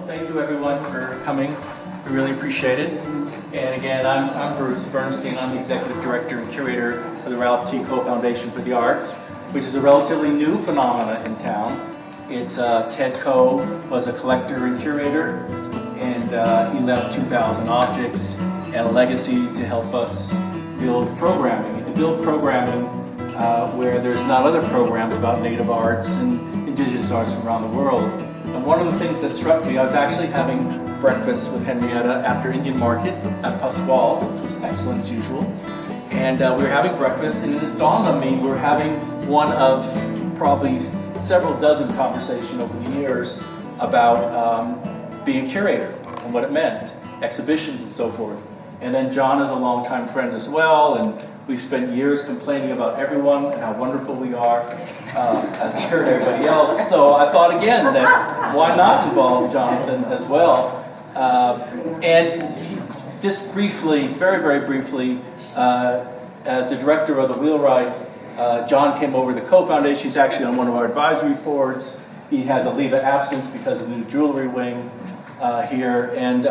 Thank you everyone for coming. We really appreciate it. And again, I'm Bruce Bernstein. I'm the Executive Director and Curator of the Ralph G. Coe Foundation for the Arts, which is a relatively new phenomenon in town. It's Ted Coe was a collector and curator, and he left 2,000 objects and a legacy to help us build programming. And to build programming where there's not other programs about native arts and indigenous arts from around the world. And one of the things that struck me, I was actually having breakfast with Henrietta after Indian Market at Pasquale's, which was excellent as usual. And we were having breakfast, and it dawned on me we're having one of probably several dozen conversations over the years about being a curator and what it meant, exhibitions and so forth. And then John is a longtime friend as well, and we've spent years complaining about everyone and how wonderful we are as compared to everybody else. So I thought again that why not involve Jonathan as well? And just briefly, very, very briefly, as the director of the Wheelwright, John came over to the Coe Foundation. He's actually on one of our advisory boards. He has a leave of absence because of the new jewelry wing here. And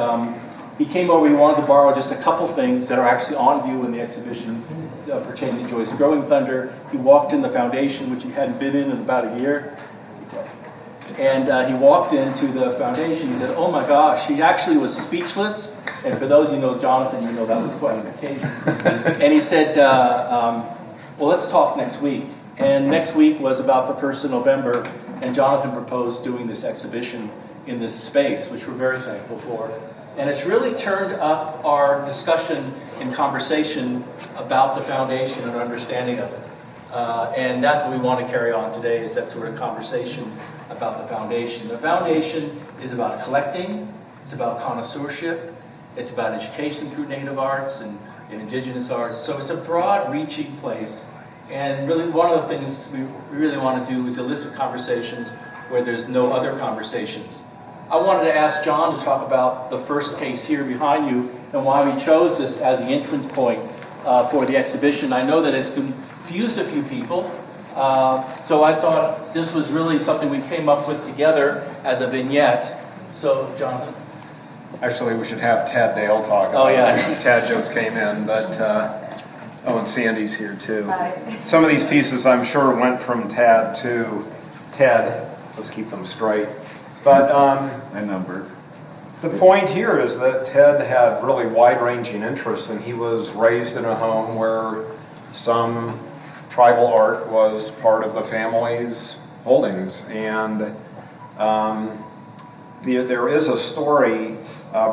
he came over, he wanted to borrow just a couple things that are actually on view in the exhibition pertaining to Joyce's Growing Thunder. He walked in the foundation, which he hadn't been in about a year. And he walked into the foundation, he said, oh my gosh, he actually was speechless. And for those who know Jonathan, you know that was quite an occasion. And he said, well, let's talk next week. And next week was about the 1st of November, and Jonathan proposed doing this exhibition in this space, which we're very thankful for. And it's really turned up our discussion and conversation about the foundation and understanding of it. And that's what we want to carry on today, is that sort of conversation about the foundation. The foundation is about collecting, it's about connoisseurship, it's about education through native arts and indigenous arts. So it's a broad reaching place. And really one of the things we really want to do is elicit conversations where there's no other conversations. I wanted to ask John to talk about the first case here behind you and why we chose this as the entrance point for the exhibition. I know that it's confused a few people, so I thought this was really something we came up with together as a vignette. So, Jonathan? Actually, we should have Tad Dale talk about it. Tad just came in, but and Sandy's here too. Hi. Some of these pieces, I'm sure, went from Tad to Ted. Let's keep them straight. But and numbered. The point here is that Ted had really wide-ranging interests, and he was raised in a home where some tribal art was part of the family's holdings. And there is a story,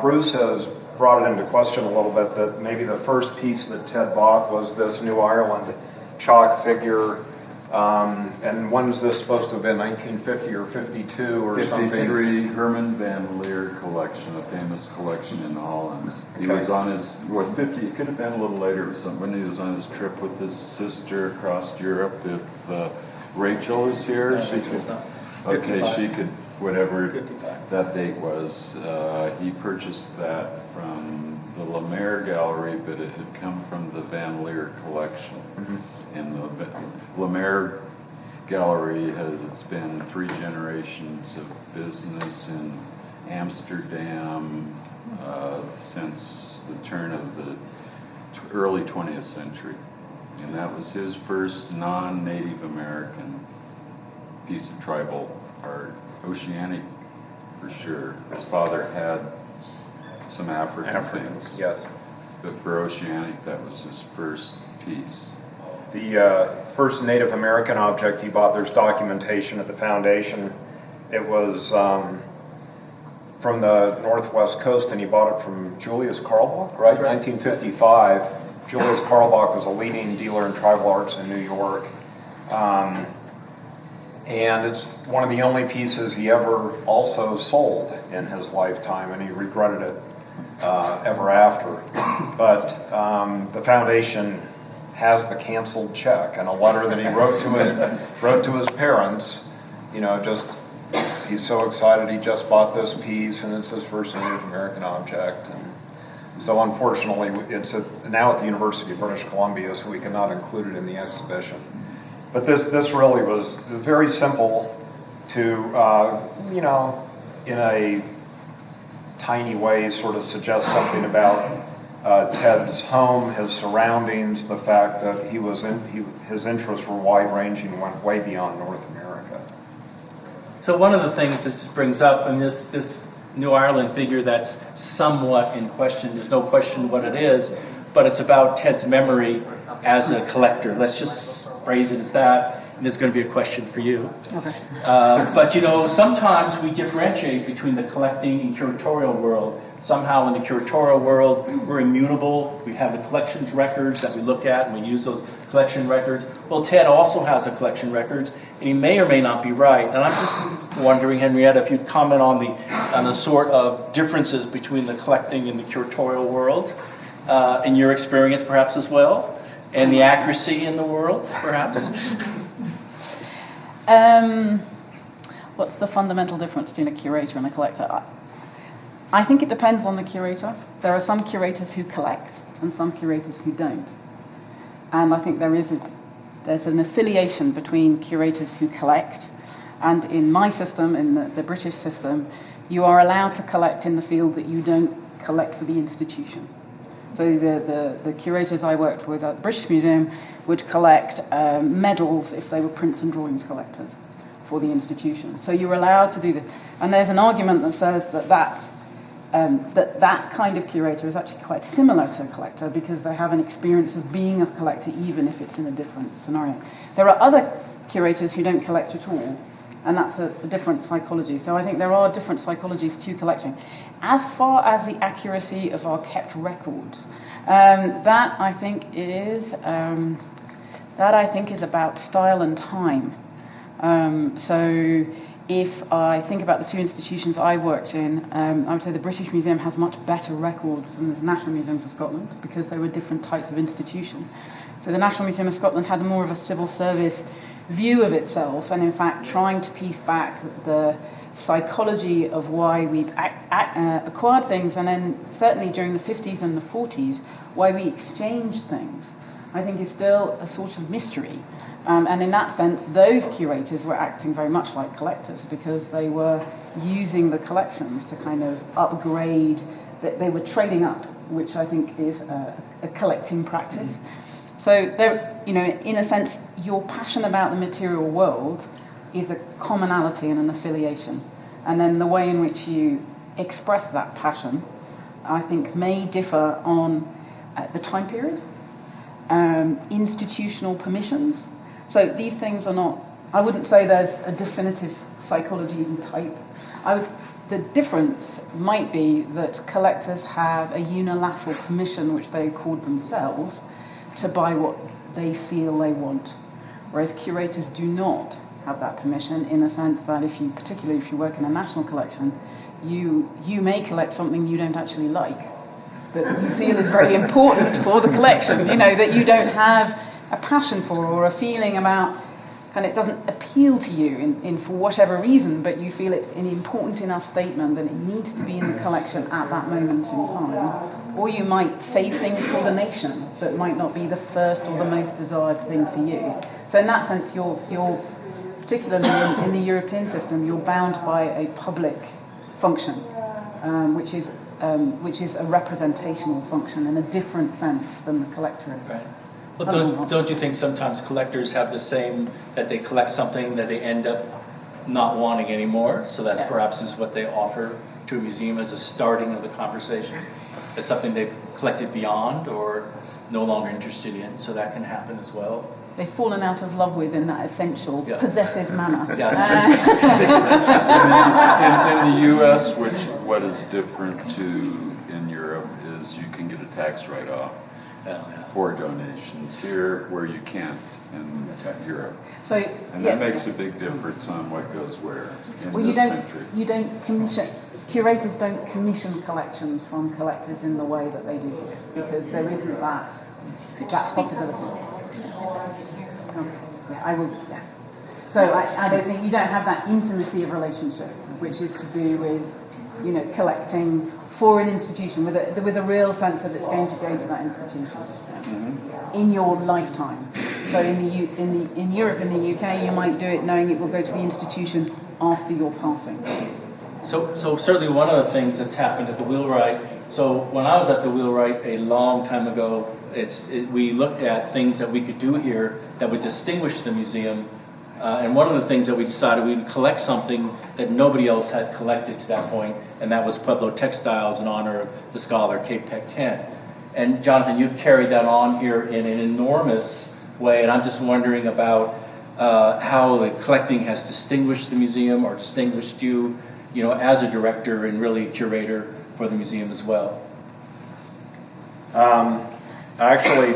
Bruce has brought it into question a little bit, that maybe the first piece that Ted bought was this New Ireland chalk figure. And when was this supposed to have been, 1950 or 52 or 53, something? 53, Herman van Leer collection, a famous collection in Holland. He was on his, 50, it could have been a little later, when he was on his trip with his sister across Europe. If Rachel is here, No, she could, not. okay, 55. she could, whatever 55. that date was, he purchased that from the Lemaire Gallery, but it had come from the Van Leer collection. Mm-hmm. In the Lemaire Gallery has been 3 generations of business in Amsterdam since the turn of the early 20th century. And that was his first non-Native American piece of tribal art. Oceanic, for sure. His father had some African things. Yes. But for Oceanic, that was his first piece. The first Native American object he bought, there's documentation at the foundation. It was from the northwest coast, and he bought it from Julius Carlebach, right? 1955. Julius Carlebach was a leading dealer in tribal arts in New York. And it's one of the only pieces he ever also sold in his lifetime, and he regretted it ever after. But the foundation has the canceled check and a letter that he wrote to his parents. You know, just he's so excited he just bought this piece, and it's his first Native American object. And so, unfortunately, it's now at the University of British Columbia, so we cannot include it in the exhibition. But this really was very simple to, in a tiny ways sort of suggest something about Ted's home, his surroundings, the fact that his interests were wide-ranging, went way beyond North America. So one of the things this brings up, and this New Ireland figure that's somewhat in question, there's no question what it is, but it's about Ted's memory as a collector. Let's just phrase it as that. And this is going to be a question for you. Okay. But sometimes we differentiate between the collecting and curatorial world. Somehow in the curatorial world, we're immutable. We have the collections records that we look at, and we use those collection records. Well, Ted also has a collection records, and he may or may not be right. And I'm just wondering, Henrietta, if you'd comment on the sort of differences between the collecting and the curatorial world, in your experience perhaps as well, and the accuracy in the worlds perhaps. What's the fundamental difference between a curator and a collector? I think it depends on the curator. There are some curators who collect and some curators who don't. And I think there's an affiliation between curators who collect, and in my system, in the British system, you are allowed to collect in the field that you don't collect for the institution. So the curators I worked with at the British Museum would collect medals if they were prints and drawings collectors for the institution. So you're allowed to do this. And there's an argument that says that kind of curator is actually quite similar to a collector because they have an experience of being a collector even if it's in a different scenario. There are other curators who don't collect at all, and that's a different psychology. So I think there are different psychologies to collecting. As far as the accuracy of our kept records, that I think is about style and time. So if I think about the two institutions I worked in, I would say the British Museum has much better records than the National Museums of Scotland because they were different types of institution. So the National Museum of Scotland had more of a civil service view of itself, and in fact trying to piece back the psychology of why we've acquired things, and then certainly during the 50s and the 40s, why we exchanged things, I think is still a sort of mystery. And in that sense, those curators were acting very much like collectors because they were using the collections to kind of upgrade, they were trading up, which I think is a collecting practice. So there, in a sense, your passion about the material world is a commonality and an affiliation. And then the way in which you express that passion, I think, may differ on the time period, institutional permissions. So these things are not, I wouldn't say there's a definitive psychology type. The difference might be that collectors have a unilateral permission, which they accord themselves, to buy what they feel they want, whereas curators do not have that permission in the sense that particularly if you work in a national collection, you may collect something you don't actually like, that you feel is very important for the collection, that you don't have a passion for or a feeling about, and it doesn't appeal to you in for whatever reason, but you feel it's an important enough statement that it needs to be in the collection at that moment in time. Or you might save things for the nation that might not be the first or the most desired thing for you. So in that sense, you're particularly in the European system, you're bound by a public function, which is a representational function in a different sense than the collector is. Right. Well, don't you think sometimes collectors have the same, that they collect something that they end up not wanting anymore? So that's perhaps is what they offer to a museum as a starting of the conversation. It's something they've collected beyond or no longer interested in, so that can happen as well. They've fallen out of love with in that essential, possessive manner. Yes. In the U.S., what is different to in Europe is you can get a tax write-off for donations here, where you can't in Europe. So, and that makes a big difference on what goes where in well, this country. You don't commission. Curators don't commission collections from collectors in the way that they do here, because there isn't that possibility. I will. Yeah. So I don't think you don't have that intimacy of relationship, which is to do with, collecting for an institution with a real sense that it's going to go to that institution in your lifetime. So in Europe, in the UK, you might do it knowing it will go to the institution after your passing. So certainly one of the things that's happened at the Wheelwright, so when I was at the Wheelwright a long time ago, we looked at things that we could do here that would distinguish the museum. And one of the things that we decided we would collect something that nobody else had collected to that point, and that was Pueblo textiles in honor of the scholar Cape Tech Kent. And Jonathan, you've carried that on here in an enormous way, and I'm just wondering about how the collecting has distinguished the museum or distinguished you, as a director and really a curator for the museum as well. Actually,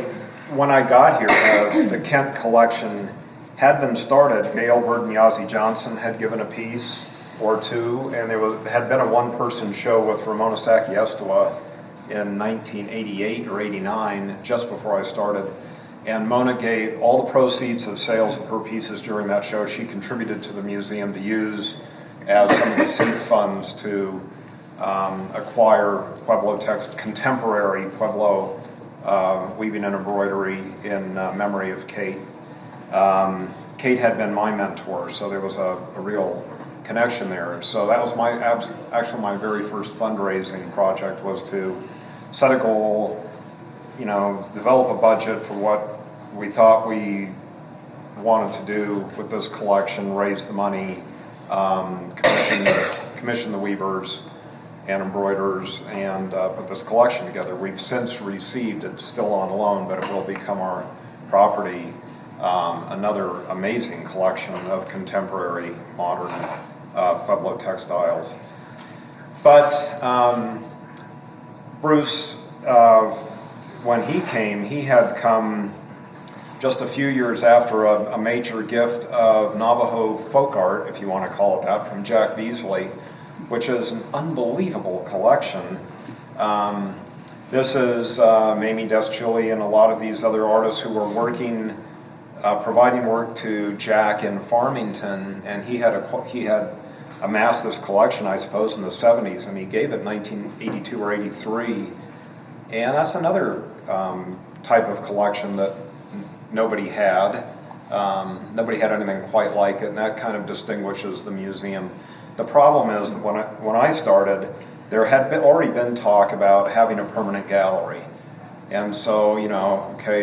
when I got here, the Kent collection had been started. Gail Bird-Miazzi Johnson had given a piece or two, and there had been a one-person show with Ramona Sacchi-Estua in 1988 or 89, just before I started. And Mona gave all the proceeds of sales of her pieces during that show. She contributed to the museum to use as some of the seed funds to acquire contemporary Pueblo weaving and embroidery in memory of Kate. Kate had been my mentor, so there was a real connection there. So that was actually my very first fundraising project, was to set a goal, develop a budget for what we thought we wanted to do with this collection, raise the money, commission the weavers and embroiderers, and put this collection together. We've since received, it's still on loan, but it will become our property, another amazing collection of contemporary, modern Pueblo textiles. But Bruce, when he came, he had come just a few years after a major gift of Navajo folk art, if you want to call it that, from Jack Beasley, which is an unbelievable collection. This is Mamie Deschuli and a lot of these other artists who were working, providing work to Jack in Farmington, and he had amassed this collection, I suppose, in the 70s, and he gave it in 1982 or 83. And that's another type of collection that nobody had. Nobody had anything quite like it, and that kind of distinguishes the museum. The problem is that when I started, there had already been talk about having a permanent gallery. And so,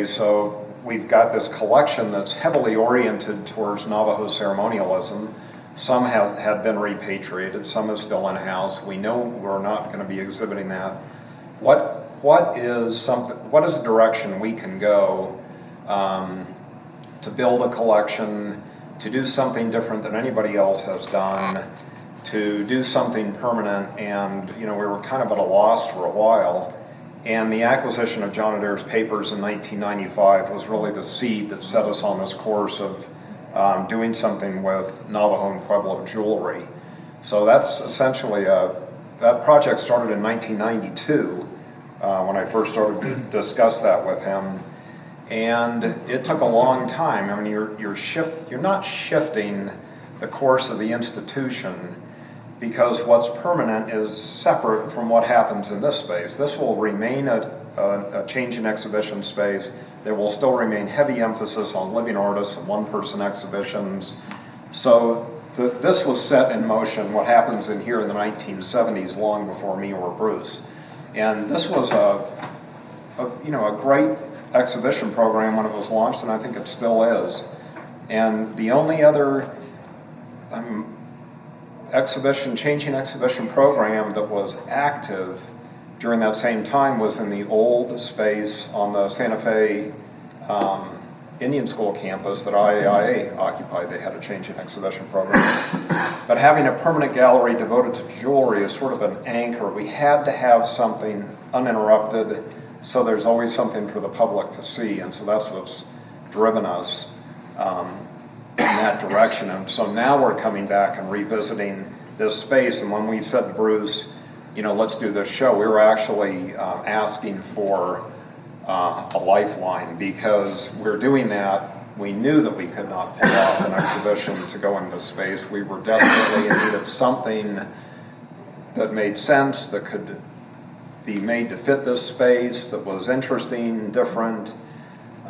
so we've got this collection that's heavily oriented towards Navajo ceremonialism. Some had been repatriated, some is still in-house. We know we're not going to be exhibiting that. What is a direction we can go to build a collection, to do something different than anybody else has done, to do something permanent? And we were kind of at a loss for a while. And the acquisition of John Adair's papers in 1995 was really the seed that set us on this course of doing something with Navajo and Pueblo jewelry. So that's essentially that project started in 1992 when I first started to discuss that with him. And it took a long time. I mean, you're not shifting the course of the institution, because what's permanent is separate from what happens in this space. This will remain a change in exhibition space. There will still remain heavy emphasis on living artists and one-person exhibitions. So this was set in motion, what happens in here in the 1970s, long before me or Bruce. And this was a great exhibition program when it was launched, and I think it still is. And the only other changing exhibition program that was active during that same time was in the old space on the Santa Fe Indian School campus that IAIA occupied. They had a changing exhibition program. But having a permanent gallery devoted to jewelry is sort of an anchor. We had to have something uninterrupted, so there's always something for the public to see, and so that's what's driven us in that direction. And so now we're coming back and revisiting this space, and when we said to Bruce, let's do this show, we were actually asking for a lifeline, because we're doing that. We knew that we could not pull off an exhibition to go into space. We were desperately in need of something that made sense, that could be made to fit this space, that was interesting, different.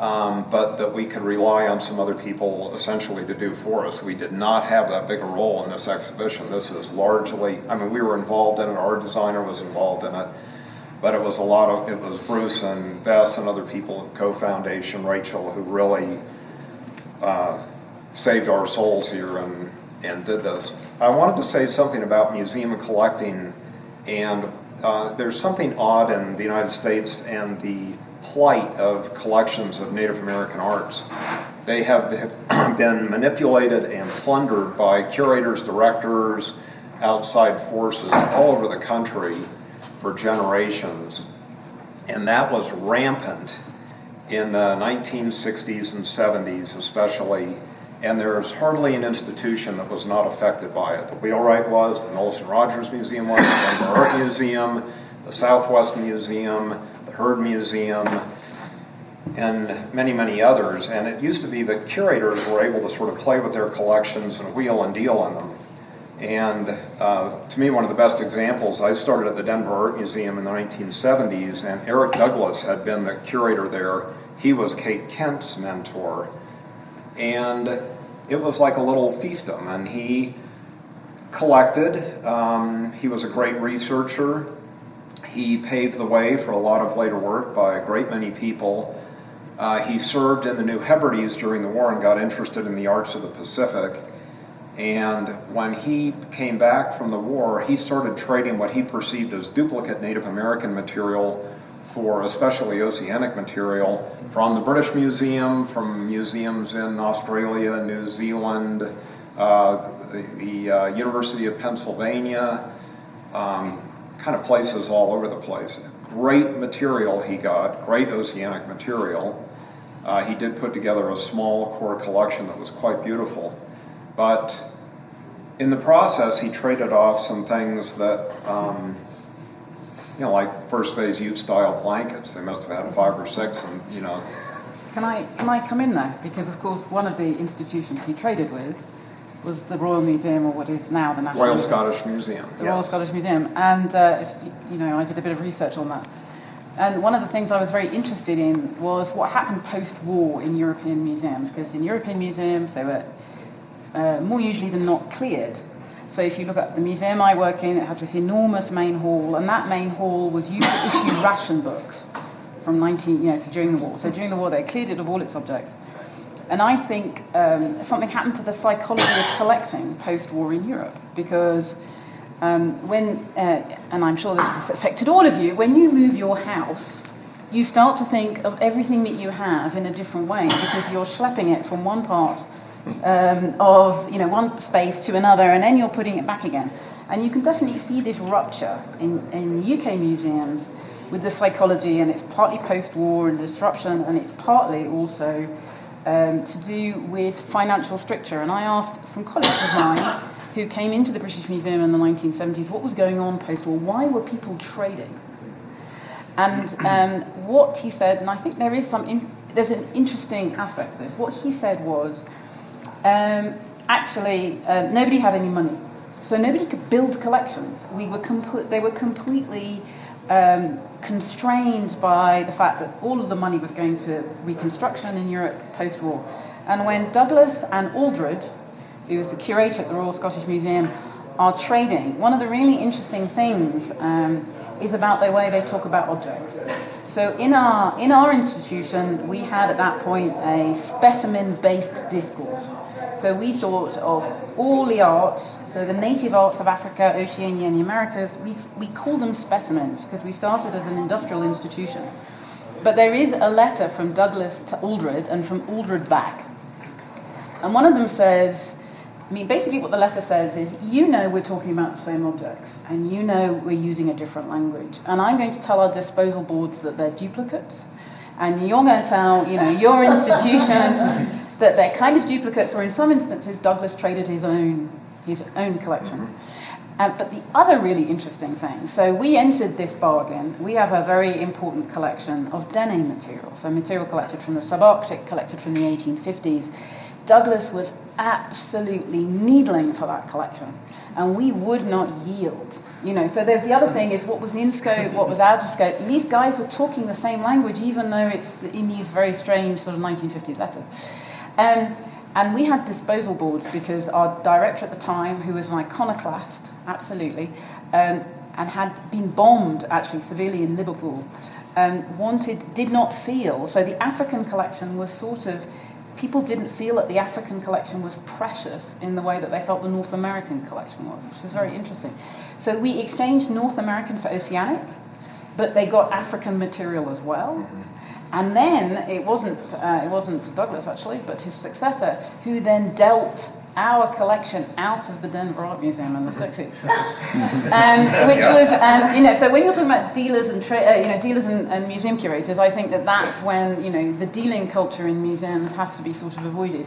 but that we could rely on some other people essentially to do for us. We did not have that big a role in this exhibition. This is largely, I mean, we were involved in it, our designer was involved in it, but it was Bruce and Bess and other people at the Coe Foundation, Rachel, who really saved our souls here and did this. I wanted to say something about museum collecting, and there's something odd in the United States and the plight of collections of Native American arts. They have been manipulated and plundered by curators, directors, outside forces all over the country for generations. And that was rampant in the 1960s and 70s especially, and there's hardly an institution that was not affected by it. The Wheelwright was, the Knowles and Rogers Museum was, the Edinburgh Art Museum, the Southwest Museum, the Heard Museum, and many, many others. And it used to be that curators were able to sort of play with their collections and wheel and deal in them. And to me, one of the best examples, I started at the Denver Art Museum in the 1970s, and Eric Douglas had been the curator there. He was Kate Kent's mentor. And it was like a little fiefdom, and he collected. He was a great researcher. He paved the way for a lot of later work by a great many people. He served in the New Hebrides during the war and got interested in the arts of the Pacific. And when he came back from the war, he started trading what he perceived as duplicate Native American material for especially oceanic material from the British Museum, from museums in Australia, New Zealand, the University of Pennsylvania, kind of places all over the place. Great material he got, great oceanic material. He did put together a small core collection that was quite beautiful. But in the process, he traded off some things that, like first phase Ute style blankets. They must have had 5 or 6, and Can I come in there? Because of course one of the institutions he traded with was the Royal Museum, or what is now the National Royal Scottish Museum. The Royal Scottish Museum, and I did a bit of research on that. And one of the things I was very interested in was what happened post-war in European museums, because in European museums they were more usually than not cleared. So if you look at the museum I work in, it has this enormous main hall, and that main hall was used to issue ration books from during the war. So during the war they cleared it of all its objects. And I think something happened to the psychology of collecting post-war in Europe, because and I'm sure this has affected all of you, when you move your house, you start to think of everything that you have in a different way, because you're schlepping it from one part of one space to another, and then you're putting it back again. And you can definitely see this rupture in UK museums with the psychology, and it's partly post-war and disruption, and it's partly also to do with financial stricture. And I asked some colleagues of mine who came into the British Museum in the 1970s what was going on post-war, why were people trading? And what he said, and I think there's an interesting aspect to this, what he said was, nobody had any money, so nobody could build collections. They were completely constrained by the fact that all of the money was going to reconstruction in Europe post-war. And when Douglas and Aldred, who was the curator at the Royal Scottish Museum, are trading, one of the really interesting things is about the way they talk about objects. So in our institution, we had at that point a specimen-based discourse. So we thought of all the arts, so the native arts of Africa, Oceania, and the Americas, we call them specimens because we started as an industrial institution. But there is a letter from Douglas to Aldred and from Aldred back. And one of them says, basically what the letter says is, we're talking about the same objects, and we're using a different language. And I'm going to tell our disposal boards that they're duplicates, and you're going to tell, your institution that they're kind of duplicates, or in some instances, Douglas traded his own collection. But the other really interesting thing, so we entered this bargain. We have a very important collection of Dene material, so material collected from the subarctic, collected from the 1850s. Douglas was absolutely needling for that collection, and we would not yield. So there's the other thing is what was in scope, what was out of scope. And these guys were talking the same language, even though it's in these very strange sort of 1950s letters. And we had disposal boards because our director at the time, who was an iconoclast, absolutely, and had been bombed actually severely in Liverpool, did not feel. So the African collection was sort of, people didn't feel that the African collection was precious in the way that they felt the North American collection was, which is very interesting. So we exchanged North American for Oceanic, but they got African material as well. And then it wasn't Douglas actually, but his successor, who then dealt our collection out of the Denver Art Museum in the 60s, which was, so when you're talking about dealers and dealers and museum curators, I think that's when the dealing culture in museums has to be sort of avoided,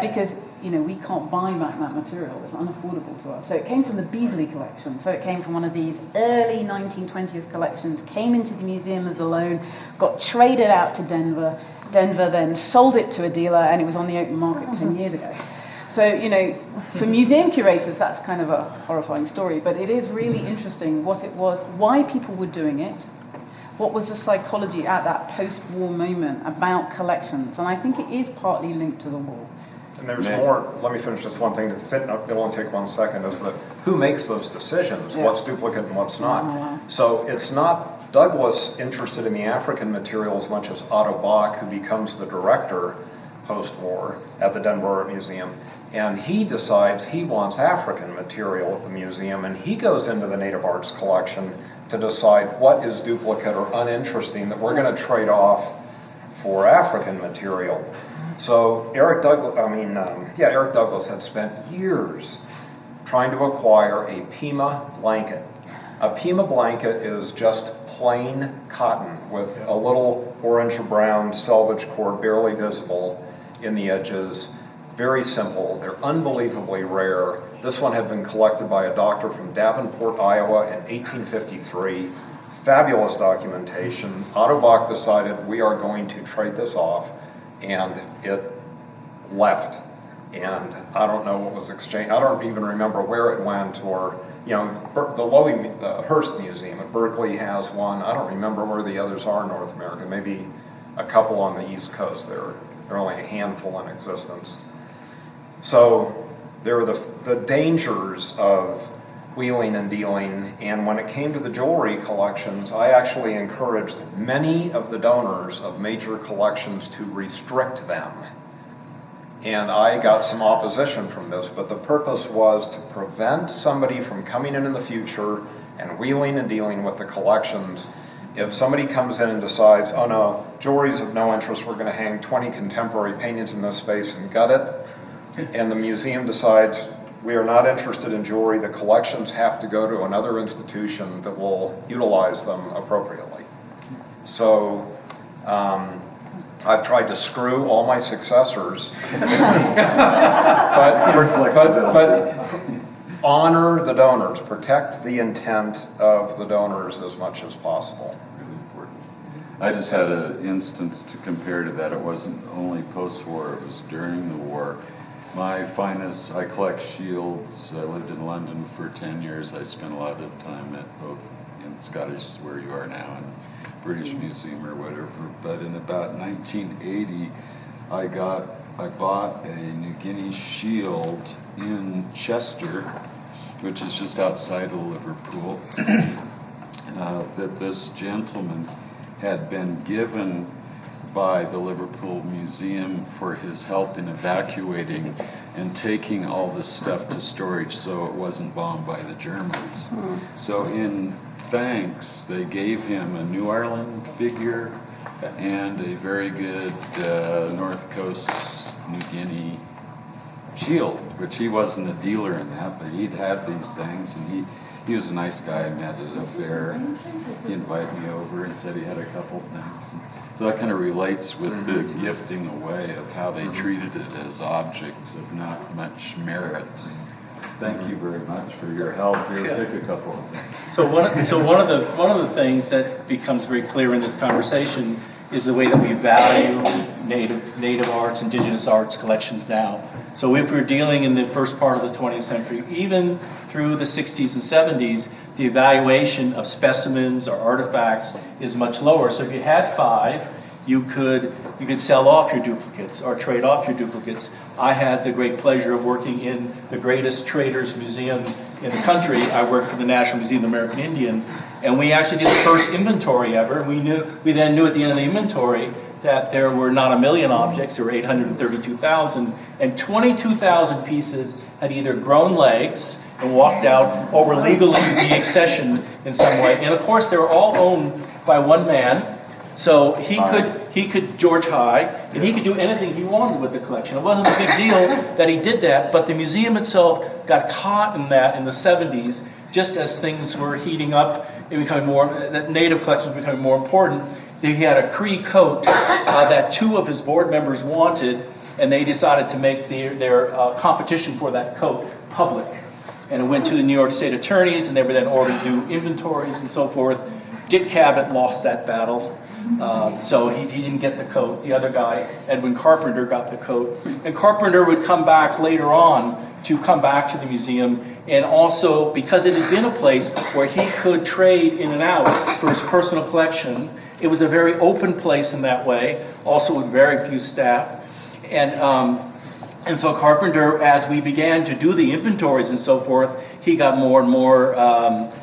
because we can't buy back that material; it's unaffordable to us. So it came from the Beasley collection. So it came from one of these early 1920s collections, came into the museum as a loan, got traded out to Denver. Denver then sold it to a dealer, and it was on the open market 10 years ago. So, for museum curators, that's kind of a horrifying story, but it is really interesting what it was, why people were doing it, what was the psychology at that post-war moment about collections, and I think it is partly linked to the war. And there's more, let me finish this one thing, it'll only take 1 second, is that who makes those decisions, what's duplicate and what's not. Oh, wow. So it's not Douglas interested in the African material as much as Otto Bach, who becomes the director post-war at the Denver Art Museum, and he decides he wants African material at the museum, and he goes into the Native Arts collection to decide what is duplicate or uninteresting that we're going to trade off for African material. So Eric Douglas had spent years trying to acquire a Pima blanket. A Pima blanket is just plain cotton with a little orange or brown selvage cord barely visible in the edges. Very simple. They're unbelievably rare. This one had been collected by a doctor from Davenport, Iowa in 1853. Fabulous documentation. Otto Bach decided we are going to trade this off, and it left. And I don't know what was exchanged. I don't even remember where it went, or the Hearst Museum at Berkeley has one. I don't remember where the others are in North America. Maybe a couple on the East Coast. There are only a handful in existence. So there are the dangers of wheeling and dealing, and when it came to the jewelry collections, I actually encouraged many of the donors of major collections to restrict them. And I got some opposition from this, but the purpose was to prevent somebody from coming in the future and wheeling and dealing with the collections. If somebody comes in and decides, oh no, jewelry's of no interest, we're going to hang 20 contemporary paintings in this space and gut it, and the museum decides we are not interested in jewelry, the collections have to go to another institution that will utilize them appropriately. So I've tried to screw all my successors, but honor the donors, protect the intent of the donors as much as possible. Really important. I just had an instance to compare to that. It wasn't only post-war, it was during the war. My finest, I collect shields. I lived in London for 10 years. I spent a lot of time at both in Scottish, where you are now, and British Museum or whatever. But in about 1980, I bought a New Guinea shield in Chester, which is just outside of Liverpool, that this gentleman had been given by the Liverpool Museum for his help in evacuating and taking all this stuff to storage so it wasn't bombed by the Germans. So in thanks, they gave him a New Ireland figure and a very good North Coast New Guinea shield, which he wasn't a dealer in that, but he'd had these things, and he was a nice guy. I met at a fair. He invited me over and said he had a couple things. So that kind of relates with the gifting away of how they treated it as objects of not much merit. Thank you very much for your help. Here, take a couple of things. So one of the things that becomes very clear in this conversation is the way that we value native arts, indigenous arts collections now. So if we're dealing in the first part of the 20th century, even through the 60s and 70s, the evaluation of specimens or artifacts is much lower. So if you had 5, you could sell off your duplicates or trade off your duplicates. I had the great pleasure of working in the greatest traders museum in the country. I worked for the National Museum of the American Indian, and we actually did the first inventory ever. We then knew at the end of the inventory that there were not 1 million objects, there were 832,000, and 22,000 pieces had either grown legs and walked out or were legally deaccessioned in some way. And of course, they were all owned by one man. So he could George High, and he could do anything he wanted with the collection. It wasn't a big deal that he did that, but the museum itself got caught in that in the 70s, just as things were heating up and becoming more, that native collections were becoming more important. He had a Cree coat that 2 of his board members wanted, and they decided to make their competition for that coat public. And it went to the New York State attorneys, and they were then ordered to do inventories and so forth. Dick Cavett lost that battle. So he didn't get the coat. The other guy, Edwin Carpenter, got the coat. And Carpenter would come back later on to come back to the museum, and also because it had been a place where he could trade in and out for his personal collection. It was a very open place in that way, also with very few staff. And so Carpenter, as we began to do the inventories and so forth, he got more and more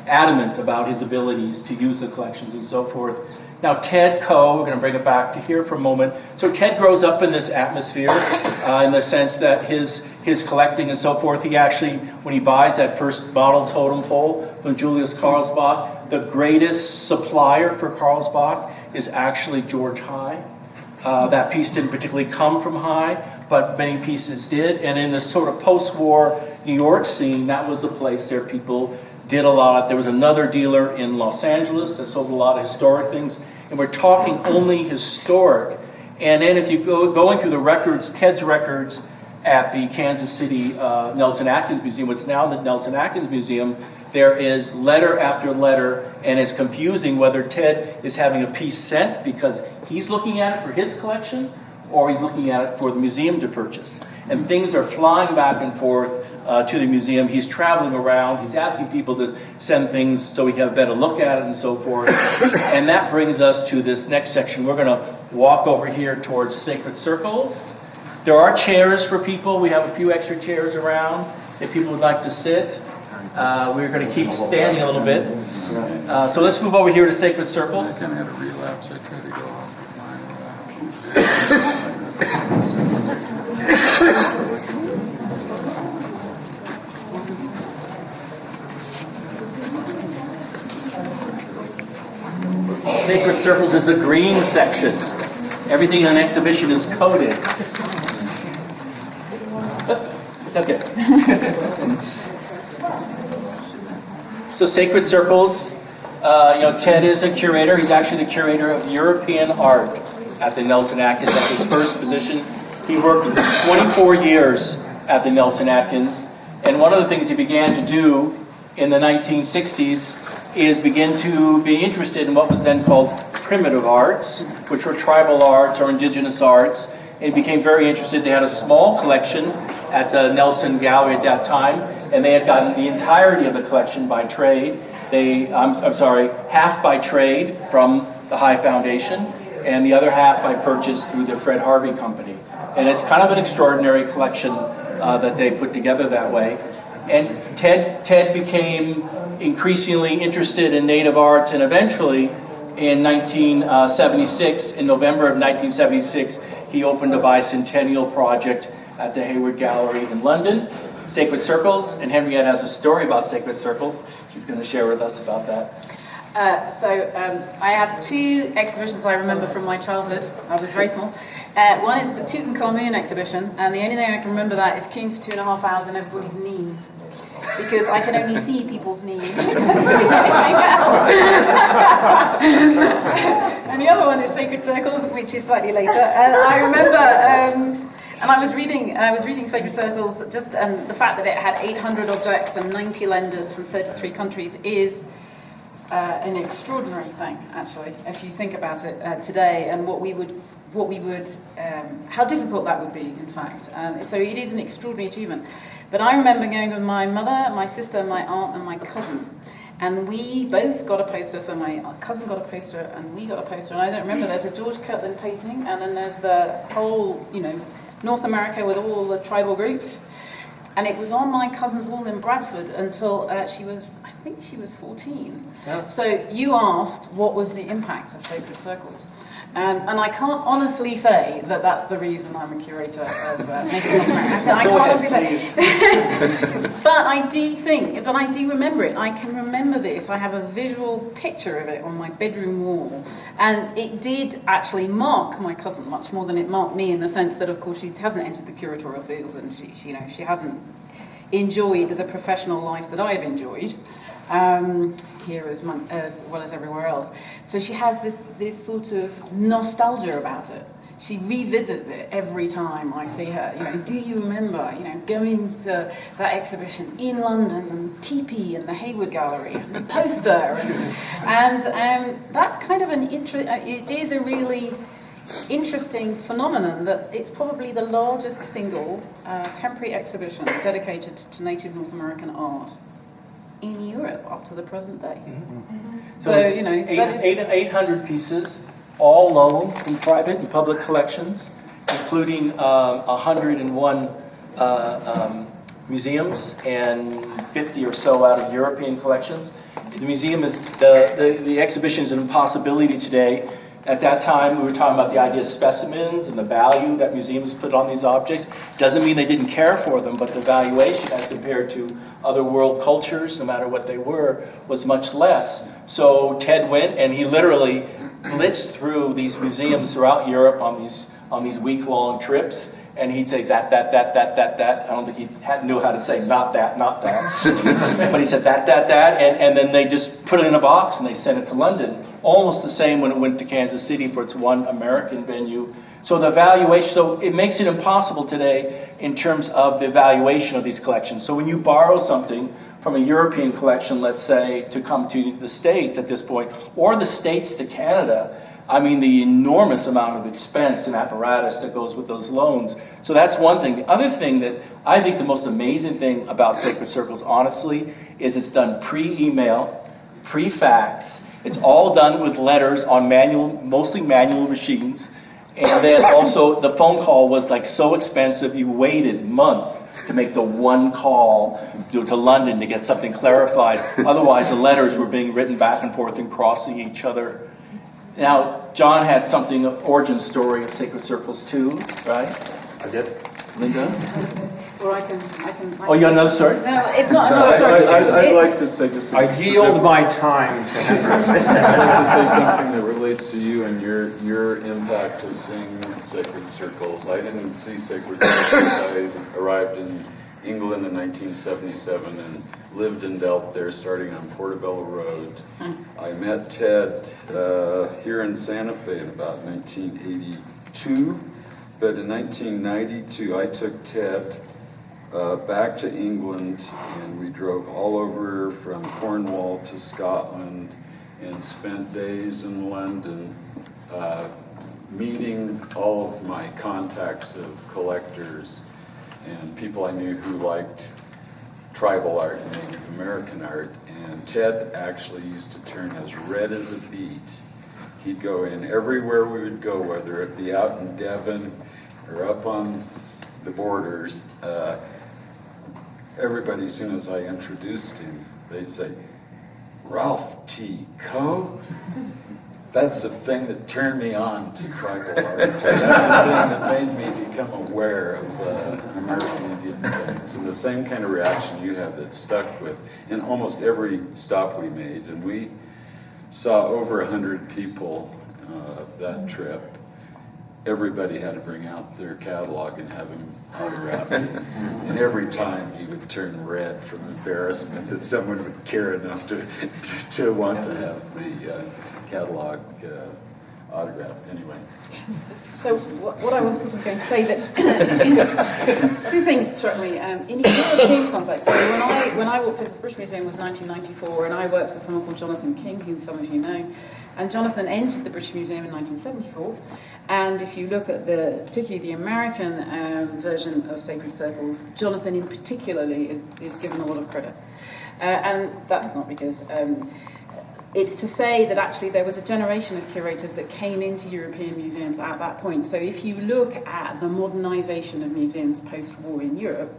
adamant about his abilities to use the collections and so forth. Now Ted Coe, we're going to bring it back to here for a moment. So Ted grows up in this atmosphere in the sense that his collecting and so forth, he actually, when he buys that first bottle totem pole from Julius Carlsbach, the greatest supplier for Carlsbach is actually George High. That piece didn't particularly come from High, but many pieces did. And in this sort of post-war New York scene, that was a place there people did a lot. There was another dealer in Los Angeles that sold a lot of historic things, and we're talking only historic. And then if you going through the records, Ted's records at the Kansas City Nelson Atkins Museum, what's now the Nelson Atkins Museum, there is letter after letter, and it's confusing whether Ted is having a piece sent because he's looking at it for his collection or he's looking at it for the museum to purchase. And things are flying back and forth to the museum. He's traveling around. He's asking people to send things so we can have a better look at it and so forth. And that brings us to this next section. We're going to walk over here towards Sacred Circles. There are chairs for people. We have a few extra chairs around if people would like to sit. We're going to keep standing a little bit. So let's move over here to Sacred Circles. I kind of had a relapse. I tried to go off of mine. Sacred Circles is the green section. Everything in an exhibition is coded. It's okay. So Sacred Circles, Ted is a curator. He's actually the curator of European art at the Nelson Atkins. That's his first position. He worked for 24 years at the Nelson Atkins. And one of the things he began to do in the 1960s is begin to be interested in what was then called primitive arts, which were tribal arts or indigenous arts. And he became very interested. They had a small collection at the Nelson Gallery at that time, and they had gotten the entirety of the collection by trade. Half by trade from the High Foundation, and the other half by purchase through the Fred Harvey Company. And it's kind of an extraordinary collection that they put together that way. And Ted became increasingly interested in native arts, and eventually in 1976, in November of 1976, he opened a bicentennial project at the Hayward Gallery in London, Sacred Circles, and Henrietta has a story about Sacred Circles. She's going to share with us about that. I have 2 exhibitions I remember from my childhood. I was very small. One is the Tutankhamun exhibition, and the only thing I can remember that is queuing for 2.5 hours on everybody's knees, because I can only see people's knees. And the other one is Sacred Circles, which is slightly later. And I remember, and I was reading Sacred Circles, and the fact that it had 800 objects and 90 lenders from 33 countries is an extraordinary thing, actually, if you think about it today, and what we would what we would, how difficult that would be, in fact. So it is an extraordinary achievement. But I remember going with my mother, my sister, my aunt, and my cousin. And we both got a poster, so my cousin got a poster, and we got a poster. And I don't remember, there's a George Kirtland painting, and then there's the whole, North America with all the tribal groups. And it was on my cousin's wall in Bradford until I think she was 14. Yeah. So you asked what was the impact of Sacred Circles. And I can't honestly say that that's the reason I'm a curator of Native North America. I can't honestly say. But I do remember it. I can remember this. I have a visual picture of it on my bedroom wall. And it did actually mark my cousin much more than it marked me, in the sense that, of course, she hasn't entered the curatorial field, and she hasn't enjoyed the professional life that I've enjoyed. Here as well as everywhere else. So she has this sort of nostalgia about it. She revisits it every time I see her. Do you remember, going to that exhibition in London, and the teepee and the Hayward Gallery and the poster, and that's kind of it is a really interesting phenomenon that it's probably the largest single temporary exhibition dedicated to Native North American art in Europe up to the present day. Mm-hmm. So, that is 800 pieces, all loaned from private and public collections, including 101 museums and 50 or so out of European collections. The museum is, the exhibition is an impossibility today. At that time, we were talking about the idea of specimens and the value that museums put on these objects. Doesn't mean they didn't care for them, but the valuation as compared to other world cultures, no matter what they were, was much less. So Ted went and he literally blitzed through these museums throughout Europe on these week-long trips, and he'd say that. I don't think he knew how to say not that. But he said that, and then they just put it in a box and they sent it to London. Almost the same when it went to Kansas City for its one American venue. So the valuation, so it makes it impossible today in terms of the valuation of these collections. So when you borrow something from a European collection, let's say, to come to the States at this point, or the States to Canada, I mean the enormous amount of expense and apparatus that goes with those loans. So that's one thing. The other thing that I think the most amazing thing about Sacred Circles, honestly, is it's done pre-email, pre-fax. It's all done with letters on mostly manual machines. And then also the phone call was like so expensive, you waited months to make the one call to London to get something clarified. Otherwise, the letters were being written back and forth and crossing each other. Now, John had something, an origin story of Sacred Circles too, right? I did. Linda? Or I can Oh, you got another story? No, it's not another story. I'd like to say just I yield my time to Henry. I'd like to say something that relates to you and your impact of seeing Sacred Circles. I didn't see Sacred Circles. I arrived in England in 1977 and lived and dealt there starting on Portobello Road. I met Ted here in Santa Fe in about 1982, but in 1992 I took Ted back to England, and we drove all over from Cornwall to Scotland and spent days in London meeting all of my contacts of collectors and people I knew who liked tribal art and Native American art. And Ted actually used to turn as red as a beet. He'd go in everywhere we would go, whether it be out in Devon or up on the borders. Everybody, as soon as I introduced him, they'd say, "Ralph T. Coe? That's the thing that turned me on to tribal art. That's the thing that made me become aware of American Indian things." And the same kind of reaction you have that stuck with in almost every stop we made. And we saw over 100 people that trip. Everybody had to bring out their catalog and have him autograph it. And every time he would turn red from embarrassment that someone would care enough to want to have the catalog autograph. Anyway. So what I was sort of going to say that two things struck me in a European context. So when I walked into the British Museum was 1994, and I worked with someone called Jonathan King, who some of you know, and Jonathan entered the British Museum in 1974, And if you look at particularly the American version of Sacred Circles, Jonathan in particularly is given a lot of credit. And that's not because it's to say that actually there was a generation of curators that came into European museums at that point. So if you look at the modernization of museums post-war in Europe,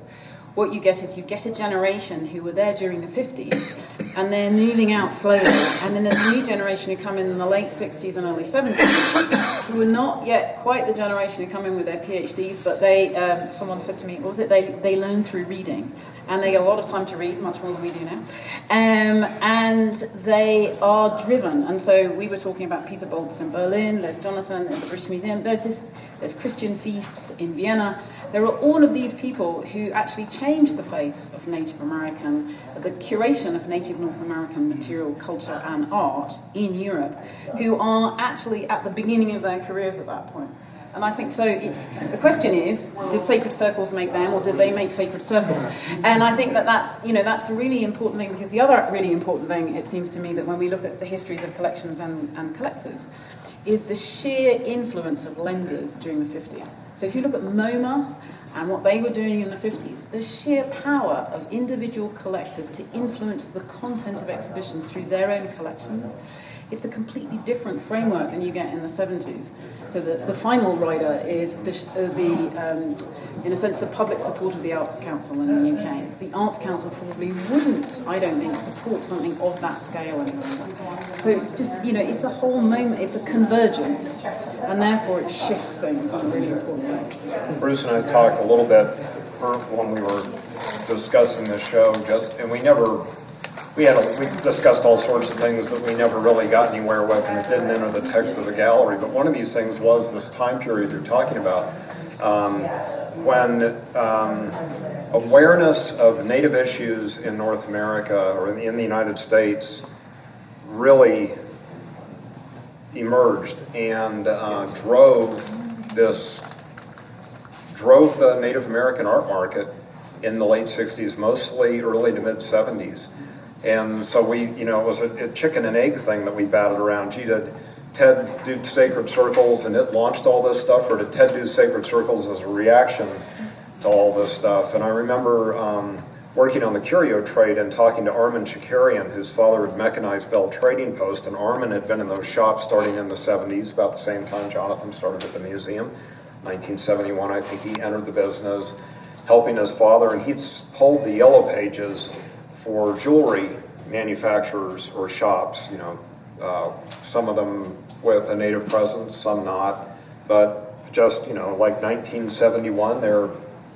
what you get is you get a generation who were there during the 50s, and they're moving out slowly. And then there's a new generation who come in the late 60s and early 70s, who are not yet quite the generation who come in with their PhDs, but they, someone said to me, what was it? They learn through reading. And they get a lot of time to read, much more than we do now. And they are driven. And so we were talking about Peter Boltz in Berlin, there's Jonathan at the British Museum, there's Christian Feast in Vienna. There are all of these people who actually changed the face of Native American, the curation of Native North American material, culture and art in Europe, who are actually at the beginning of their careers at that point. And I think so. The question is, did Sacred Circles make them, or did they make Sacred Circles? And I think that's a really important thing, because the other really important thing, it seems to me, that when we look at the histories of collections and collectors, is the sheer influence of lenders during the 50s. So if you look at MoMA and what they were doing in the 50s, the sheer power of individual collectors to influence the content of exhibitions through their own collections, it's a completely different framework than you get in the 70s. So the final rider is in a sense, the public support of the Arts Council in the UK. The Arts Council probably wouldn't, I don't think, support something of that scale anymore. So it's just, it's a whole moment, it's a convergence, and therefore it shifts things in a really important way. Bruce and I talked a little bit when we were discussing this show, and we discussed all sorts of things that we never really got anywhere with, and it didn't enter the text of the gallery. But one of these things was this time period you're talking about, when awareness of Native issues in North America or in the United States really emerged and drove the Native American art market in the late 60s, mostly early to mid 70s. And so it was a chicken and egg thing that we batted around. Gee, did Ted do Sacred Circles and it launched all this stuff, or did Ted do Sacred Circles as a reaction to all this stuff? And I remember working on the curio trade and talking to Armin Shakarian, whose father had mechanized Bell Trading Post, and Armin had been in those shops starting in the 70s, about the same time Jonathan started at the museum. 1971, I think he entered the business, helping his father, and he'd pulled the yellow pages for jewelry manufacturers or shops, some of them with a Native presence, some not, but just, like 1971, there were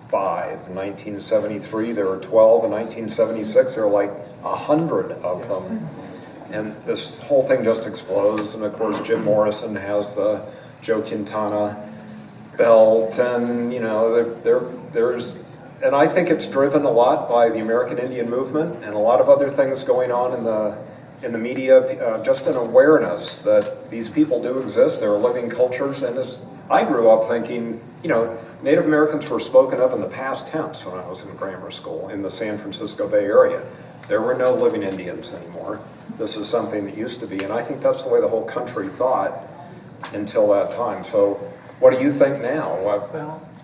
5, in 1973, there were 12, in 1976, there were like 100 of them, and this whole thing just explodes, and of course Jim Morrison has the Joe Quintana belt, and, there's and I think it's driven a lot by the American Indian movement and a lot of other things going on in the media, just an awareness that these people do exist. They're living cultures, and as I grew up thinking, Native Americans were spoken of in the past tense when I was in grammar school in the San Francisco Bay Area. There were no living Indians anymore. This is something that used to be, and I think that's the way the whole country thought until that time. So what do you think now?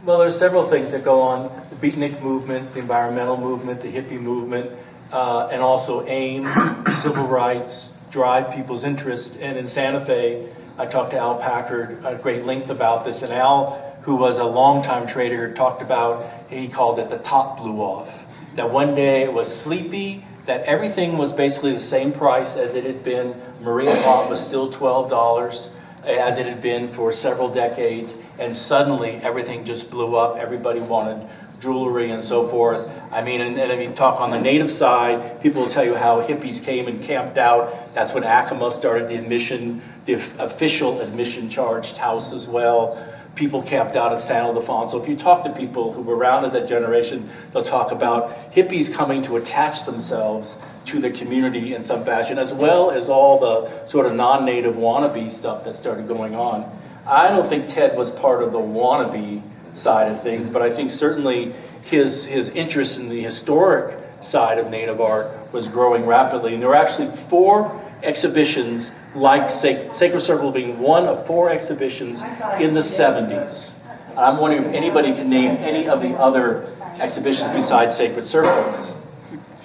Well, there's several things that go on. The beatnik movement, the environmental movement, the hippie movement, and also AIM, civil rights, drive people's interest. And in Santa Fe, I talked to Al Packard at great length about this. And Al, who was a longtime trader, talked about, he called it the top blew off. That one day it was sleepy, that everything was basically the same price as it had been. Maria Plot was still $12, as it had been for several decades, and suddenly everything just blew up. Everybody wanted jewelry and so forth. I mean, and if you talk on the Native side, people will tell you how hippies came and camped out. That's when Acoma started the official admission charged house as well. People camped out at San Ildefonso. If you talk to people who were around at that generation, they'll talk about hippies coming to attach themselves to the community in some fashion, as well as all the sort of non-native wannabe stuff that started going on. I don't think Ted was part of the wannabe side of things, but I think certainly his interest in the historic side of Native art was growing rapidly. And there were actually 4 exhibitions like Sacred Circle being one of 4 exhibitions in the 70s. And I'm wondering if anybody can name any of the other exhibitions besides Sacred Circles.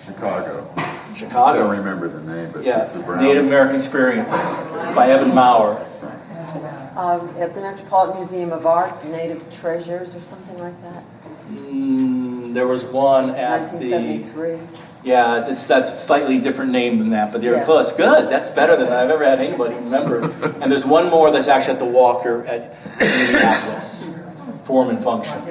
Chicago. I Chicago. don't remember the name, but Yeah, it's a brown. Native American Experience by Evan Maurer. At the Metropolitan Museum of Art, Native Treasures or something like that. There was one at 1973. Yeah, that's a slightly different name than that, but they're Yes. close. Good. That's better than I've ever had anybody remember. And there's one more that's actually at the Walker at Minneapolis, Form and Function.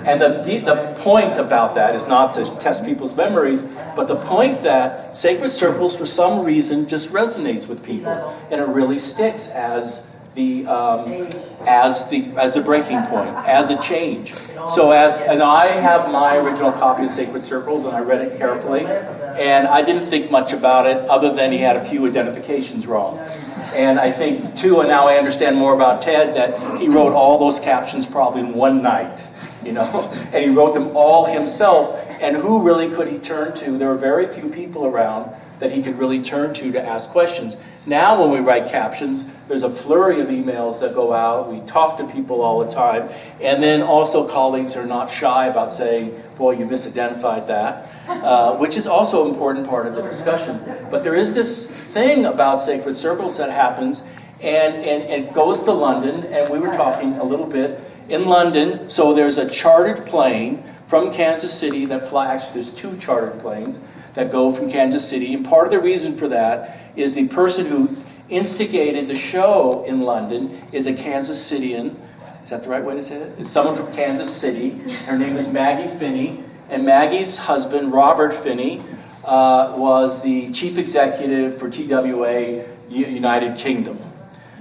And the point about that is not to test people's memories, but the point that Sacred Circles, for some reason, just resonates with people, and it really sticks as a breaking point, as a change. And I have my original copy of Sacred Circles, and I read it carefully, and I didn't think much about it other than he had a few identifications wrong. And I think too, and now I understand more about Ted, that he wrote all those captions probably in one night, and he wrote them all himself. And who really could he turn to? There were very few people around that he could really turn to ask questions. Now when we write captions, there's a flurry of emails that go out. We talk to people all the time. And then also colleagues are not shy about saying, boy, you misidentified that, which is also an important part of the discussion. But there is this thing about Sacred Circles that happens, and it goes to London, and we were talking a little bit in London. So there's a chartered plane from Kansas City that actually there's 2 chartered planes that go from Kansas City. And part of the reason for that is the person who instigated the show in London is a Kansas Citian. Is that the right way to say it? It's someone from Kansas City. Her name is Maggie Finney. And Maggie's husband, Robert Finney, was the chief executive for TWA United Kingdom.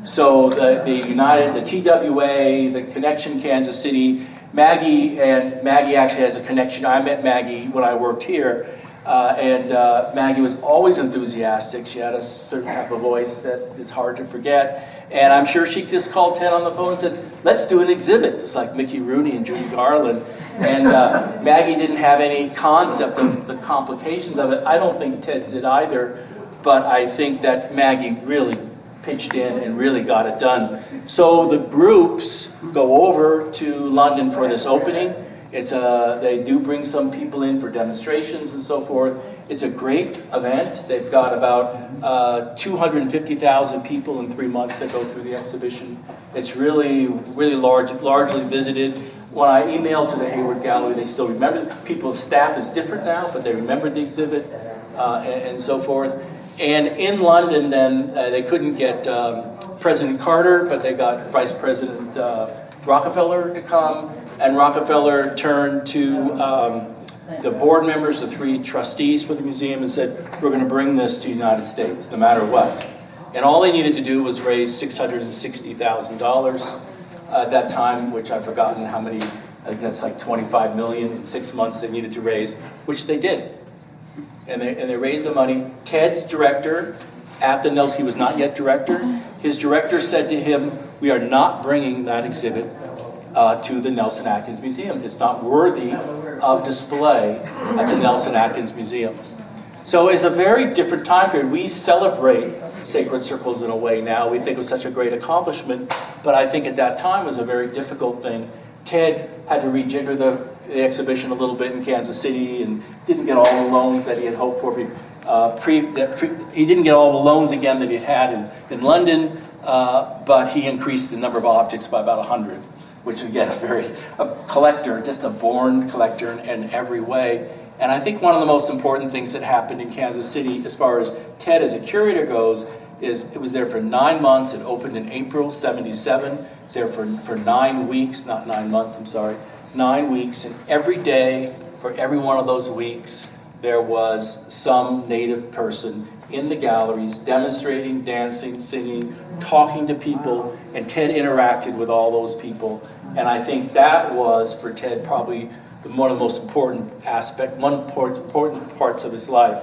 So the TWA, the connection Kansas City, Maggie actually has a connection. I met Maggie when I worked here. And Maggie was always enthusiastic. She had a certain type of voice that is hard to forget. And I'm sure she just called Ted on the phone and said, let's do an exhibit. It's like Mickey Rooney and Judy Garland. And Maggie didn't have any concept of the complications of it. I don't think Ted did either. But I think that Maggie really pitched in and really got it done. So the groups go over to London for this opening. They do bring some people in for demonstrations and so forth. It's a great event. They've got about 250,000 people in 3 months that go through the exhibition. It's really, really largely visited. When I emailed to the Hayward Gallery, they still remember. People's staff is different now, but they remembered the exhibit and so forth. And in London, then, they couldn't get President Carter, but they got Vice President Rockefeller to come. And Rockefeller turned to the board members, the 3 trustees for the museum, and said, we're going to bring this to the United States, no matter what. And all they needed to do was raise $660,000 at that time, which I've forgotten how many, I think that's like $25 million in 6 months they needed to raise, which they did. And they raised the money. Ted's director at the Nelson, he was not yet director, his director said to him, we are not bringing that exhibit to the Nelson Atkins Museum. It's not worthy of display at the Nelson Atkins Museum. So it's a very different time period. We celebrate Sacred Circles in a way now. We think it was such a great accomplishment, but I think at that time it was a very difficult thing. Ted had to rejigger the exhibition a little bit in Kansas City and didn't get all the loans that he had hoped for. He didn't get all the loans again that he had in London, but he increased the number of objects by about 100. Which again, a collector, just a born collector in every way. And I think one of the most important things that happened in Kansas City, as far as Ted as a curator goes, is it was there for 9 months. It opened in April '77. It's there for 9 weeks, not 9 months, I'm sorry, 9 weeks. And every day, for every one of those weeks, there was some Native person in the galleries, demonstrating, dancing, singing, talking to people, and Ted interacted with all those people. And I think that was, for Ted, probably one of the most important important parts of his life.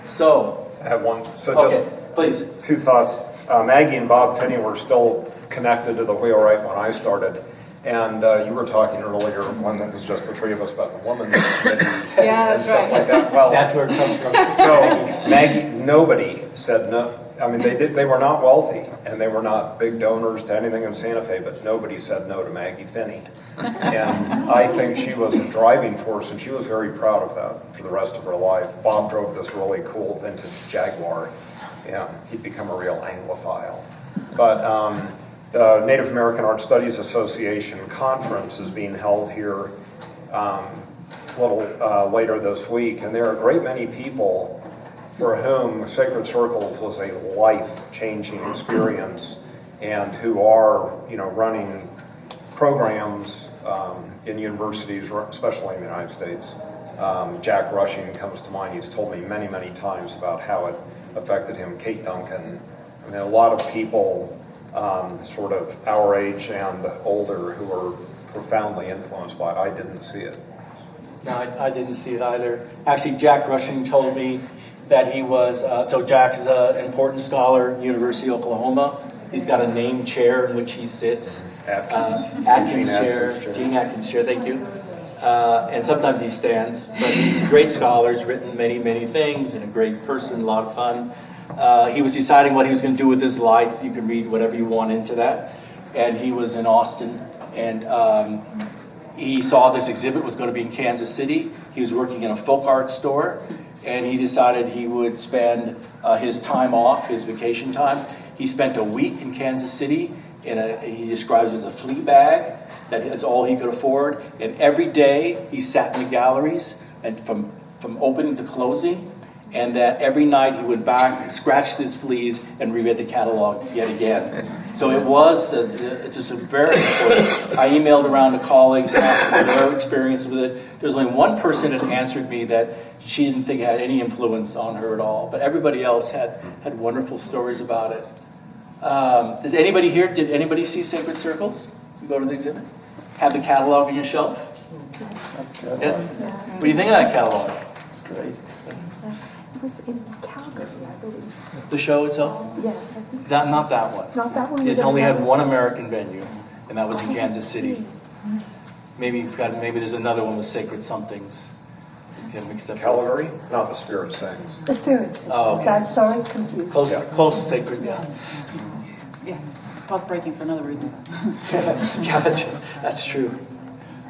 So, I have one. So okay, just please. 2 thoughts. Maggie and Bob Finney were still connected to the Wheelwright when I started. And you were talking earlier, one that was just the 3 of us, about the woman's committee Yeah, and that's stuff right. like that. Well, That's where it comes from. so Maggie, nobody said no. I mean, they were not wealthy, and they were not big donors to anything in Santa Fe, but nobody said no to Maggie Finney. And I think she was a driving force, and she was very proud of that for the rest of her life. Bob drove this really cool vintage Jaguar. Yeah, he'd become a real Anglophile. But the Native American Art Studies Association conference is being held here a little later this week, and there are a great many people for whom Sacred Circles was a life-changing experience, and who are, running programs in universities, especially in the United States. Jack Rushing comes to mind. He's told me many, many times about how it affected him. Kate Duncan. I mean, a lot of people sort of our age and older who are profoundly influenced by it. I didn't see it. No, I didn't see it either. Actually, Jack Rushing told me that he was, so Jack is an important scholar at University of Oklahoma. He's got a named chair in which he sits. Atkins chair, Gene Atkins chair, thank you. And sometimes he stands, but he's a great scholar. He's written many, many things, and a great person, a lot of fun. He was deciding what he was going to do with his life. You can read whatever you want into that. And he was in Austin, and he saw this exhibit was going to be in Kansas City. He was working in a folk art store, and he decided he would spend his time off, his vacation time. He spent a week in Kansas City he describes it as a flea bag. That's all he could afford. And every day he sat in the galleries, and from opening to closing, and that every night he went back, scratched his fleas, and reread the catalog yet again. So it's just a very important. I emailed around to colleagues, asking their experience with it. There's only one person that answered me that she didn't think it had any influence on her at all, but everybody else had wonderful stories about it. Does anybody here, did anybody see Sacred Circles? You go to the exhibit? Have the catalog on your shelf? That's good. Yeah. What do you think of that catalog? That's great. It was in Calgary, I believe. The show itself? Yes, I think so. Not that one. Not that one. It only had one American venue, and that was in Kansas City. Maybe there's another one with Sacred Somethings. Get mixed up. Calgary? Not the Spirit Sings. The Spirits. Oh, okay. That's sorry, confused. Close Sacred, yes. Yeah, path breaking for another reason. Yeah, that's true.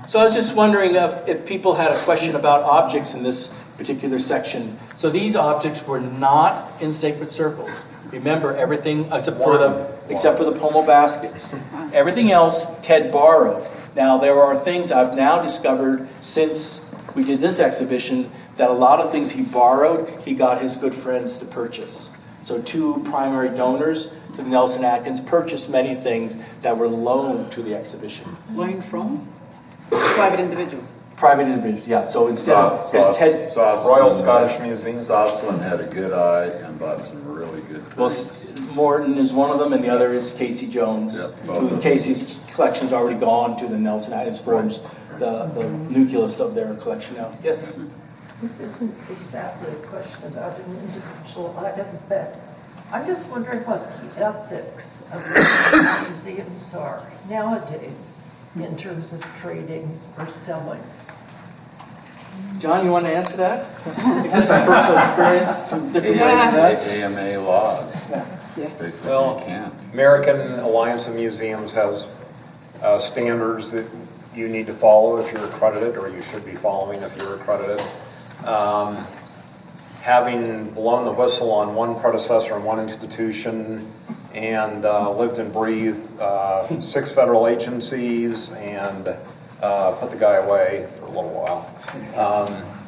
So I was just wondering if people had a question about objects in this particular section. So these objects were not in Sacred Circles. Remember, everything except for the pomo baskets. Everything else Ted borrowed. Now there are things I've now discovered since we did this exhibition that a lot of things he borrowed, he got his good friends to purchase. So two primary donors to the Nelson Atkins purchased many things that were loaned to the exhibition. Loaned from? Private individual. Private individual, yeah. So instead of Ted, Royal Scottish Museum. Sosslin had a good eye and bought some really good well, things. Morton is one of them, and the other is Casey Jones. Yep, Who Casey's collection's already gone to the Nelson Atkins, forms the nucleus of their collection now. Yes? This isn't exactly a question about an individual item, but I'm just wondering what the ethics of the museums are nowadays in terms of trading or selling. John, you want to answer that? Because of personal experience, some different ways of that. AMA laws. Yeah. Basically, Well, you can't. American Alliance of Museums has standards that you need to follow if you're accredited, or you should be following if you're accredited. Having blown the whistle on one predecessor in one institution and lived and breathed 6 federal agencies and put the guy away for a little while.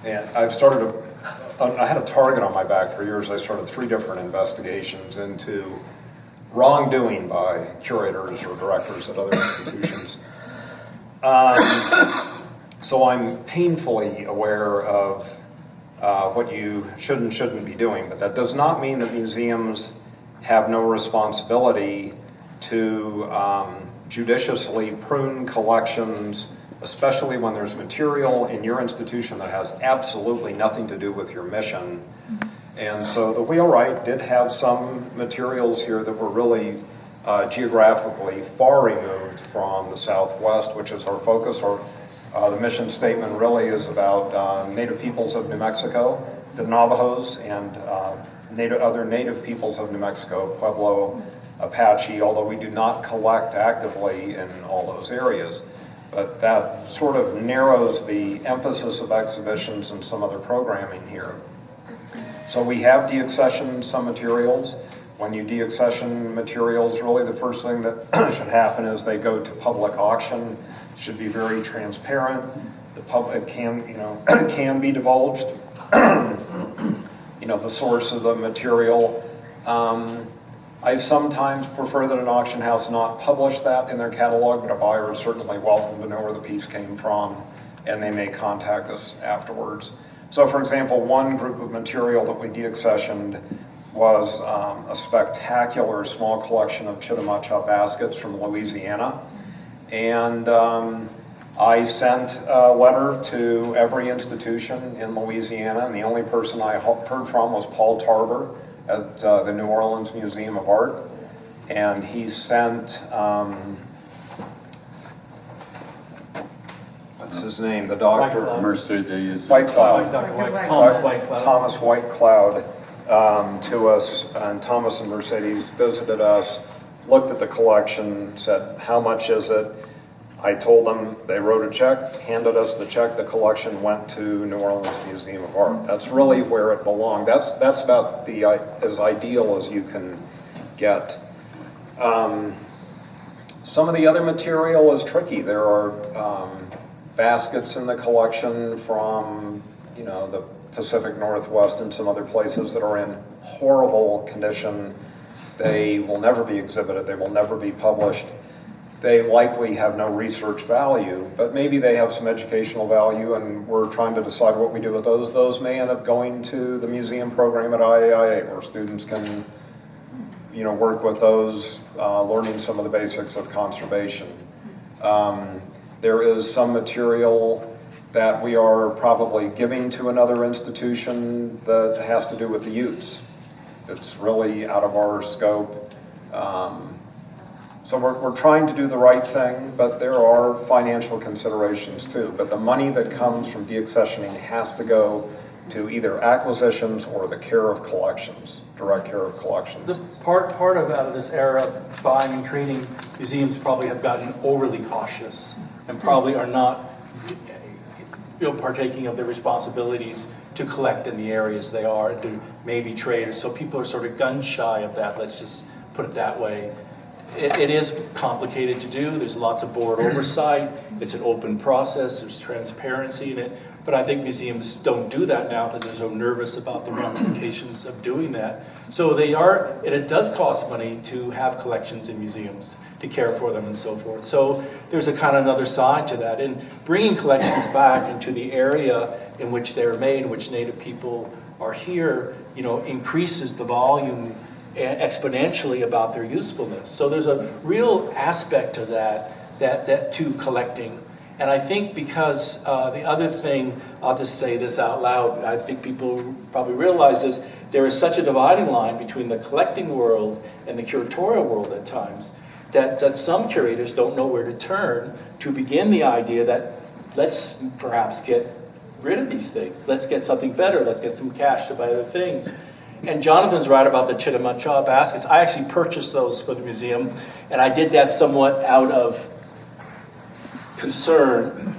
And I had a target on my back for years. I started 3 different investigations into wrongdoing by curators or directors at other institutions. So I'm painfully aware of what you should and shouldn't be doing, but that does not mean that museums have no responsibility to judiciously prune collections, especially when there's material in your institution that has absolutely nothing to do with your mission. And so the Wheelwright did have some materials here that were really geographically far removed from the Southwest, which is our focus. The mission statement really is about Native peoples of New Mexico, the Navajos, and other native peoples of New Mexico, Pueblo, Apache, although we do not collect actively in all those areas. But that sort of narrows the emphasis of exhibitions and some other programming here. So we have deaccessioned some materials. When you deaccession materials, really the first thing that should happen is they go to public auction. It should be very transparent. The public can be divulged, the source of the material. I sometimes prefer that an auction house not publish that in their catalog, but a buyer is certainly welcome to know where the piece came from, and they may contact us afterwards. So for example, one group of material that we deaccessioned was a spectacular small collection of Chitimacha baskets from Louisiana. And I sent a letter to every institution in Louisiana, and the only person I heard from was Paul Tarver at the New Orleans Museum of Art. And he sent, what's his name, the doctor? Mercedes. Whitecloud. Dr. White, Thomas Whitecloud. Thomas Whitecloud to us, and Thomas and Mercedes visited us, looked at the collection, said, how much is it? I told them, they wrote a check, handed us the check, the collection went to New Orleans Museum of Art. That's really where it belonged. That's about as ideal as you can get. Some of the other material is tricky. There are baskets in the collection from, the Pacific Northwest and some other places that are in horrible condition. They will never be exhibited. They will never be published. They likely have no research value, but maybe they have some educational value, and we're trying to decide what we do with those. Those may end up going to the museum program at IAIA, where students can, work with those, learning some of the basics of conservation. There is some material that we are probably giving to another institution that has to do with the Utes. It's really out of our scope. So we're trying to do the right thing, but there are financial considerations too. But the money that comes from deaccessioning has to go to either acquisitions or the care of collections, direct care of collections. The part of this era, buying and creating museums probably have gotten overly cautious and probably are not partaking of their responsibilities to collect in the areas they are and to maybe trade. So people are sort of gun shy of that, let's just put it that way. It is complicated to do. There's lots of board oversight. It's an open process. There's transparency in it. But I think museums don't do that now because they're so nervous about the ramifications of doing that. So they are, and it does cost money to have collections in museums, to care for them and so forth. So there's a kind of another side to that. And bringing collections back into the area in which they're made, in which Native people are here, increases the volume exponentially about their usefulness. So there's a real aspect of that to collecting. And I think because the other thing, I'll just say this out loud, I think people probably realize this, there is such a dividing line between the collecting world and the curatorial world at times that some curators don't know where to turn to begin the idea that let's perhaps get rid of these things. Let's get something better. Let's get some cash to buy other things. And Jonathan's right about the Chitimacha baskets. I actually purchased those for the museum, and I did that somewhat out of concern.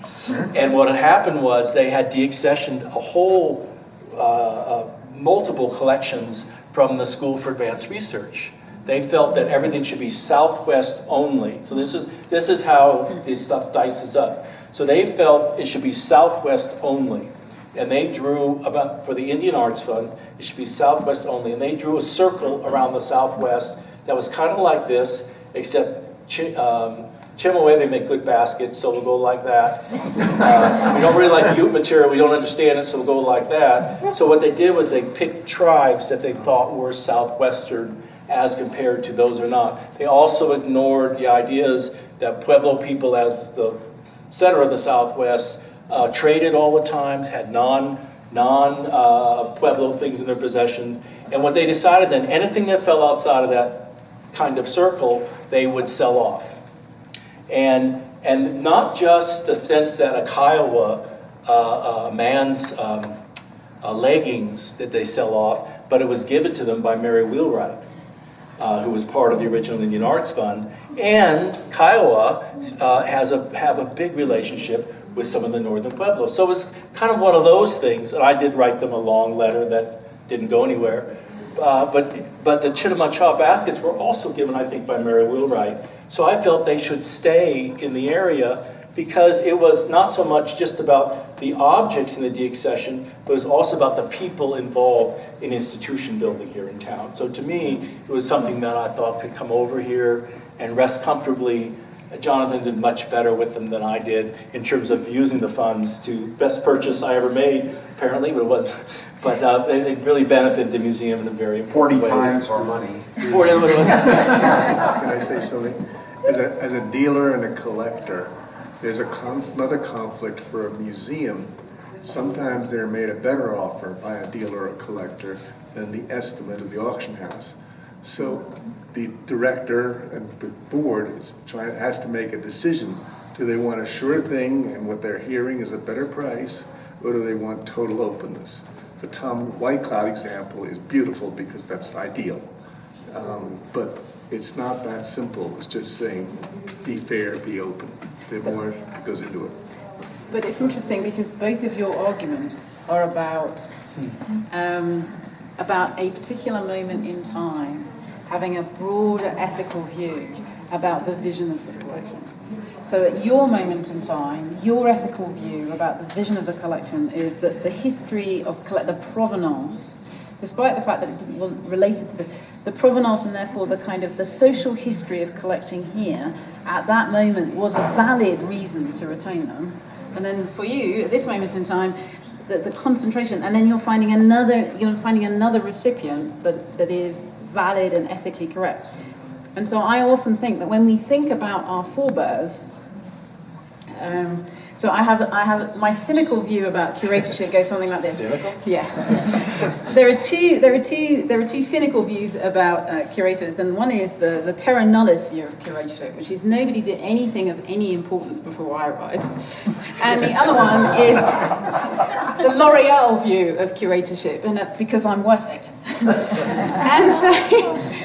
And what had happened was they had deaccessioned a whole multiple collections from the School for Advanced Research. They felt that everything should be Southwest only. So this is how this stuff dices up. So they felt it should be Southwest only. And they drew, for the Indian Arts Fund, it should be Southwest only. And they drew a circle around the Southwest that was kind of like this, except Chimaway, they make good baskets, so we'll go like that. We don't really like Ute material, we don't understand it, so we'll go like that. So what they did was they picked tribes that they thought were Southwestern as compared to those who are not. They also ignored the ideas that Pueblo people, as the center of the Southwest, traded all the time, had non-Pueblo things in their possession. And what they decided then, anything that fell outside of that kind of circle, they would sell off. And not just the sense that a Kiowa, a man's leggings that they sell off, but it was given to them by Mary Wheelwright, who was part of the original Indian Arts Fund. And Kiowa have a big relationship with some of the northern pueblos. So it was kind of one of those things, and I did write them a long letter that didn't go anywhere. But the Chitimacha baskets were also given, I think, by Mary Wheelwright. So I felt they should stay in the area because it was not so much just about the objects in the deaccession, but it was also about the people involved in institution building here in town. So to me, it was something that I thought could come over here and rest comfortably. Jonathan did much better with them than I did in terms of using the funds to best purchase I ever made, apparently, but it wasn't. But they really benefited the museum in a very important 40 ways. times our money. 40, what it was. Can I say something? As a dealer and a collector, there's another conflict for a museum. Sometimes they're made a better offer by a dealer or a collector than the estimate of the auction house. So the director and the board has to make a decision. Do they want a sure thing and what they're hearing is a better price, or do they want total openness? The Tom Whitecloud example is beautiful because that's ideal. But it's not that simple. It's just saying, be fair, be open. There's more that goes into it. But it's interesting because both of your arguments are about a particular moment in time having a broader ethical view about the vision of the collection. So at your moment in time, your ethical view about the vision of the collection is that the history of the provenance, despite the fact that it wasn't related to the provenance and therefore the kind of the social history of collecting here, at that moment was a valid reason to retain them. And then for you, at this moment in time, the concentration, and then you're finding another recipient that is valid and ethically correct. And so I often think that when we think about our forebears, so I have my cynical view about curatorship goes something like this. Cynical? Yeah. There are two cynical views about curators, and one is the terra nullis view of curatorship, which is nobody did anything of any importance before I arrived, and the other one is the L'Oreal view of curatorship, and that's because I'm worth it.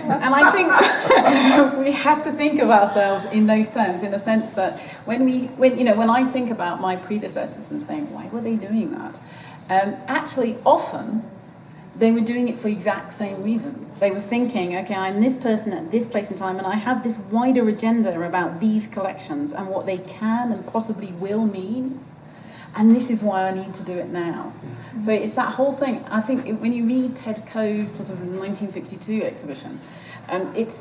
And I think we have to think of ourselves in those terms, in the sense that when I think about my predecessors and think, why were they doing that? Actually, often they were doing it for exact same reasons. They were thinking, okay, I'm this person at this place in time, and I have this wider agenda about these collections and what they can and possibly will mean. And this is why I need to do it now. So it's that whole thing. I think when you read Ted Coe's sort of 1962 exhibition, it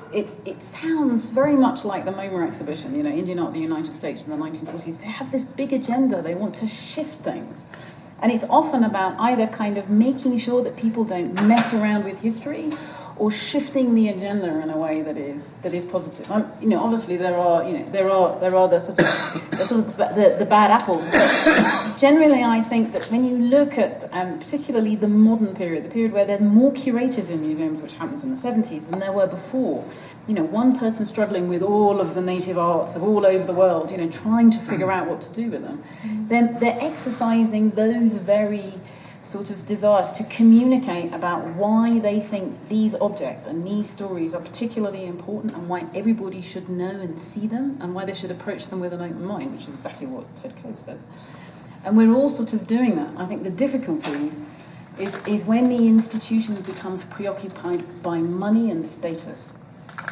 sounds very much like the MoMA exhibition, Indian art in the United States in the 1940s. They have this big agenda. They want to shift things. And it's often about either kind of making sure that people don't mess around with history, or shifting the agenda in a way that is positive. Obviously there are the sort of the bad apples. But generally, I think that when you look at particularly the modern period, the period where there's more curators in museums, which happens in the 70s, than there were before. One person struggling with all of the native arts of all over the world, trying to figure out what to do with them. They're exercising those very sort of desires to communicate about why they think these objects and these stories are particularly important, and why everybody should know and see them, and why they should approach them with an open mind, which is exactly what Ted Coe said. And we're all sort of doing that. I think the difficulties is when the institution becomes preoccupied by money and status.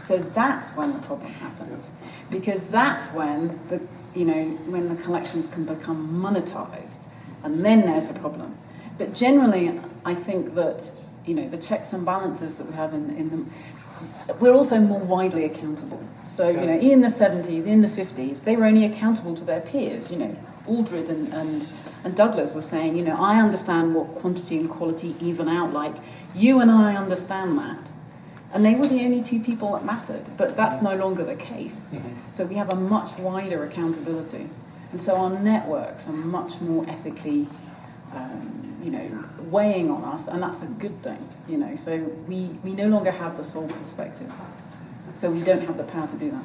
So that's when the problem happens, because that's when when the collections can become monetized, and then there's a problem. But generally, I think that the checks and balances that we have in them, we're also more widely accountable. So in the 70s, in the 50s, they were only accountable to their peers. Aldred and Douglas were saying, I understand what quantity and quality even out like. You and I understand that. And they were the only two people that mattered, but that's no longer the case. So we have a much wider accountability. And so our networks are much more ethically weighing on us, and that's a good thing, So we no longer have the sole perspective. So we don't have the power to do that.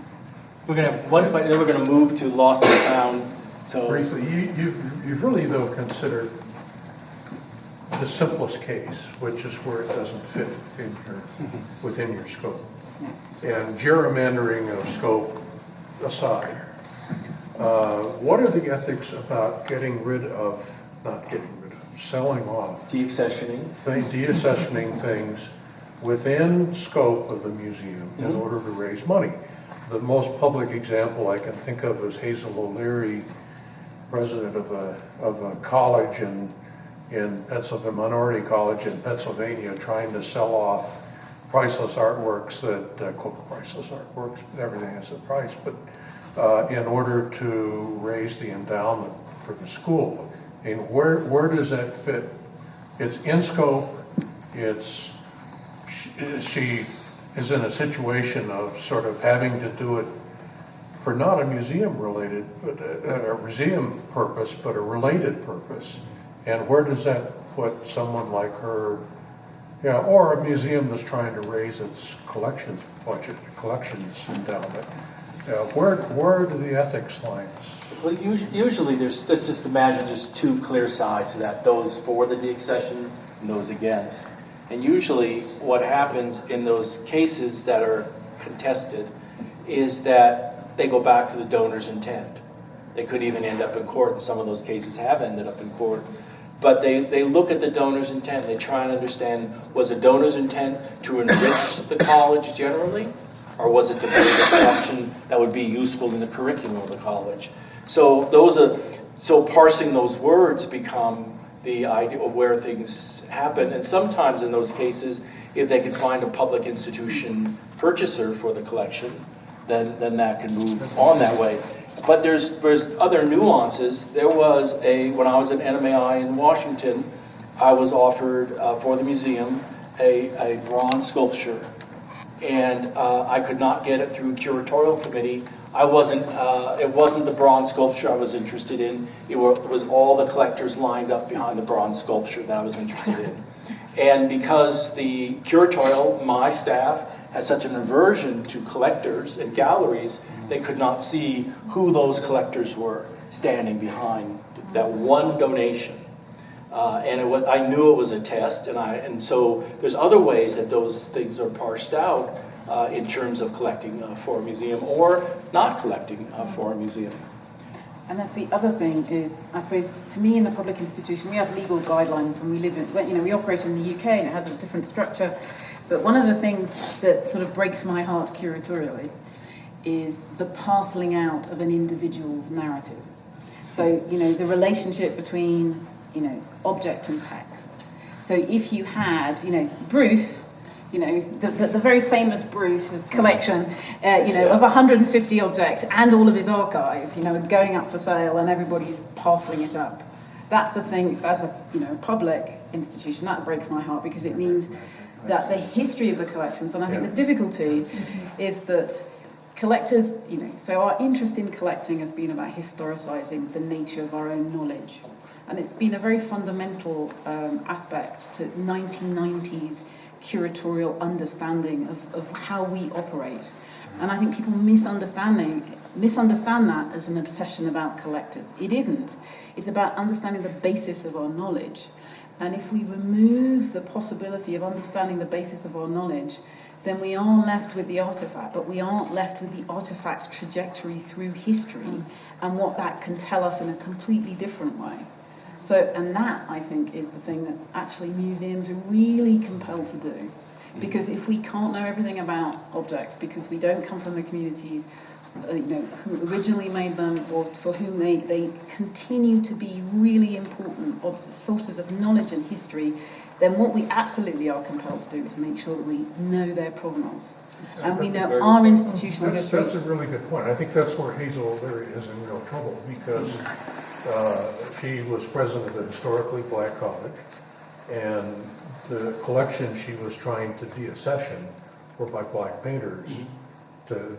We're going to have one question, then we're going to move to lost and found. So briefly, you've really though considered the simplest case, which is where it doesn't fit within your scope. And gerrymandering of scope aside, what are the ethics about selling off, deaccessioning things within scope of the museum in order to raise money? The most public example I can think of is Hazel O'Leary, president of a college in Pennsylvania, minority college in Pennsylvania, trying to sell off priceless artworks quote, priceless artworks, everything has a price, but in order to raise the endowment for the school. And where does that fit? It's in scope, she is in a situation of sort of having to do it for not a museum related, but a museum purpose, but a related purpose. And where does that put someone like her, or a museum that's trying to raise its collections budget, collections endowment? Where do the ethics lines? Well, usually let's just imagine there's two clear sides to that, those for the deaccession and those against. And usually what happens in those cases that are contested is that they go back to the donor's intent. They could even end up in court, and some of those cases have ended up in court. But they look at the donor's intent, they try and understand, was the donor's intent to enrich the college generally? Or was it to build a collection that would be useful in the curriculum of the college? So parsing those words become the idea of where things happen. And sometimes in those cases, if they can find a public institution purchaser for the collection, then that can move on that way. But there's other nuances. There was when I was at NMAI in Washington, I was offered for the museum a bronze sculpture. And I could not get it through curatorial committee. It wasn't the bronze sculpture I was interested in. It was all the collectors lined up behind the bronze sculpture that I was interested in. And because the curatorial, my staff, had such an aversion to collectors and galleries, they could not see who those collectors were standing behind that one donation. And I knew it was a test, and so there's other ways that those things are parsed out in terms of collecting for a museum or not collecting for a museum. And that's the other thing is, I suppose, to me in the public institution, we have legal guidelines and we operate in the UK and it has a different structure. But one of the things that sort of breaks my heart curatorially is the parceling out of an individual's narrative. So, the relationship between, object and text. So if you had, Bruce, the very famous Bruce's collection, of 150 objects and all of his archives, going up for sale and everybody's parceling it up. That's the thing, as a public institution, that breaks my heart because it means that the history of the collections, and I think the difficulty is that collectors, so our interest in collecting has been about historicising the nature of our own knowledge. And it's been a very fundamental aspect to 1990s curatorial understanding of how we operate. And I think people misunderstand that as an obsession about collectors. It isn't. It's about understanding the basis of our knowledge. And if we remove the possibility of understanding the basis of our knowledge, then we are left with the artifact, but we aren't left with the artifact's trajectory through history and what that can tell us in a completely different way. So, and that, I think, is the thing that actually museums are really compelled to do. Because if we can't know everything about objects, because we don't come from the communities who originally made them or for whom they continue to be really important sources of knowledge and history, then what we absolutely are compelled to do is make sure that we know their provenance. And we know our institutional history. That's a really good point. I think that's where Hazel O'Leary is in real trouble because she was president of the historically black college, and the collection she was trying to deaccession were by black painters to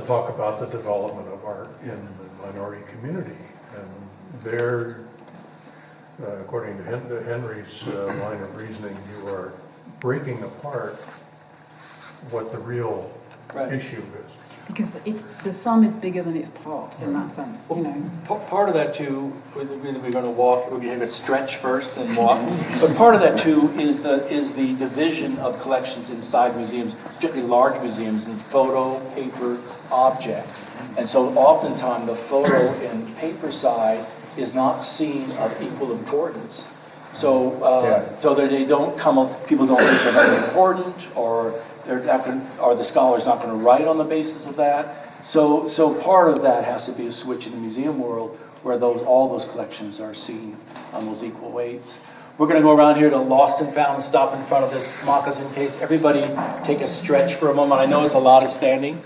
talk about the development of art in the minority community. And there, according to Henry's line of reasoning, you are breaking apart what the real issue is. Because the sum is bigger than its parts in that sense, you know. Part of that too, we're going to walk, we're going to stretch first and walk. But part of that too is the division of collections inside museums, particularly large museums, in photo, paper, object. And so oftentimes the photo and paper side is not seen of equal importance. So so that they don't come up, people don't think they're very important, or they're not going, or the scholar's not going to write on the basis of that. So part of that has to be a switch in the museum world where all those collections are seen on those equal weights. We're going to go around here to Lost and Found and stop in front of this moccasin case. Everybody take a stretch for a moment. I know it's a lot of standing.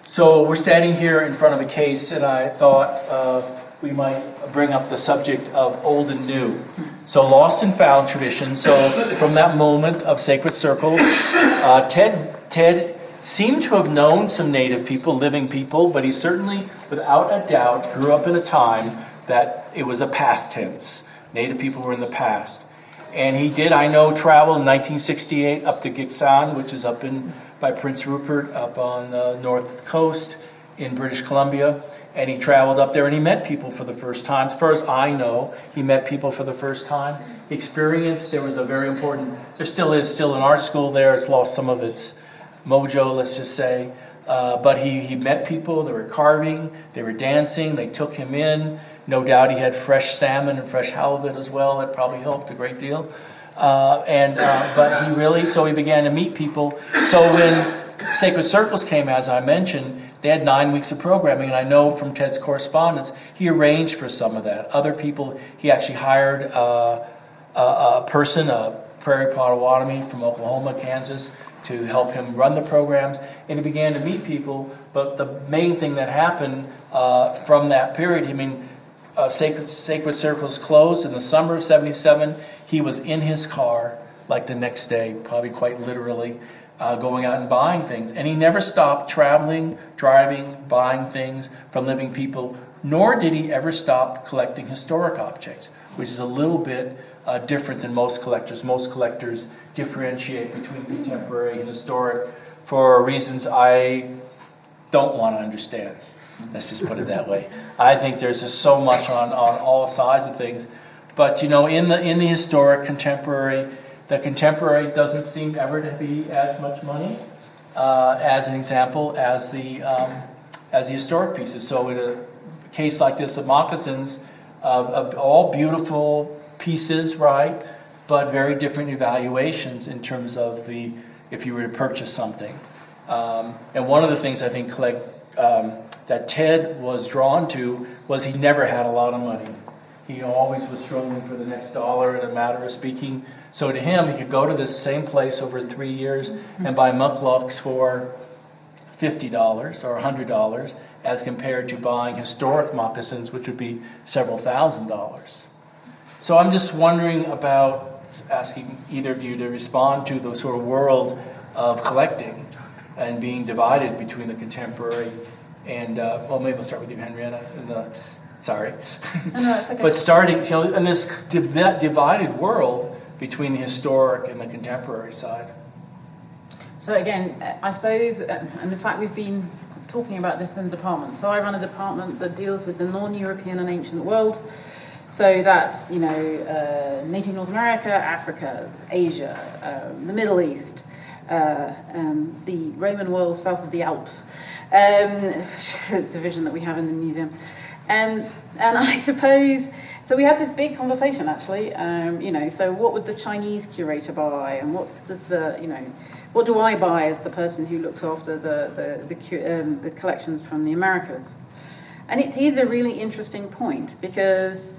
So we're standing here in front of a case, and I thought we might bring up the subject of old and new. So lost and found tradition. So from that moment of sacred circles, Ted seemed to have known some native people, living people, but he certainly, without a doubt, grew up in a time that it was a past tense. Native people were in the past. And he did, I know, travel in 1968 up to Giksan, which is up by Prince Rupert, up on the north coast in British Columbia. And he traveled up there and he met people for the first time. As far as I know, he met people for the first time. He experienced, there was a very important, there still is an art school there. It's lost some of its mojo, let's just say. But he met people, they were carving, they were dancing, they took him in. No doubt he had fresh salmon and fresh halibut as well. That probably helped a great deal. But he began to meet people. So when Sacred Circles came, as I mentioned, they had 9 weeks of programming, and I know from Ted's correspondence, he arranged for some of that. Other people, he actually hired a person, a Prairie Potawatomi from Oklahoma, Kansas, to help him run the programs, and he began to meet people. But the main thing that happened from that period, Sacred Circles closed in the summer of '77. He was in his car, like the next day, probably quite literally, going out and buying things. And he never stopped traveling, driving, buying things from living people, nor did he ever stop collecting historic objects, which is a little bit different than most collectors. Most collectors differentiate between contemporary and historic for reasons I don't want to understand. Let's just put it that way. I think there's just so much on all sides of things. But, in the historic contemporary, the contemporary doesn't seem ever to be as much money, as an example, as the historic pieces. So in a case like this of moccasins, all beautiful pieces, right, but very different evaluations in terms of if you were to purchase something. And one of the things I think that Ted was drawn to was he never had a lot of money. He always was struggling for the next dollar, in a matter of speaking. So to him, he could go to this same place over 3 years and buy mucklucks for $50 or $100 as compared to buying historic moccasins, which would be several $1,000s. So I'm just wondering about asking either of you to respond to the sort of world of collecting and being divided between the contemporary and, maybe we'll start with you, Henrietta. Sorry. No, it's okay. But starting in this divided world between the historic and the contemporary side. So again, I suppose, and in fact we've been talking about this in the department. So I run a department that deals with the non-European and ancient world. So that's, Native North America, Africa, Asia, the Middle East, the Roman world south of the Alps, division that we have in the museum. And I suppose, so we had this big conversation actually, so what would the Chinese curator buy, and what do I buy as the person who looks after the collections from the Americas? And it is a really interesting point because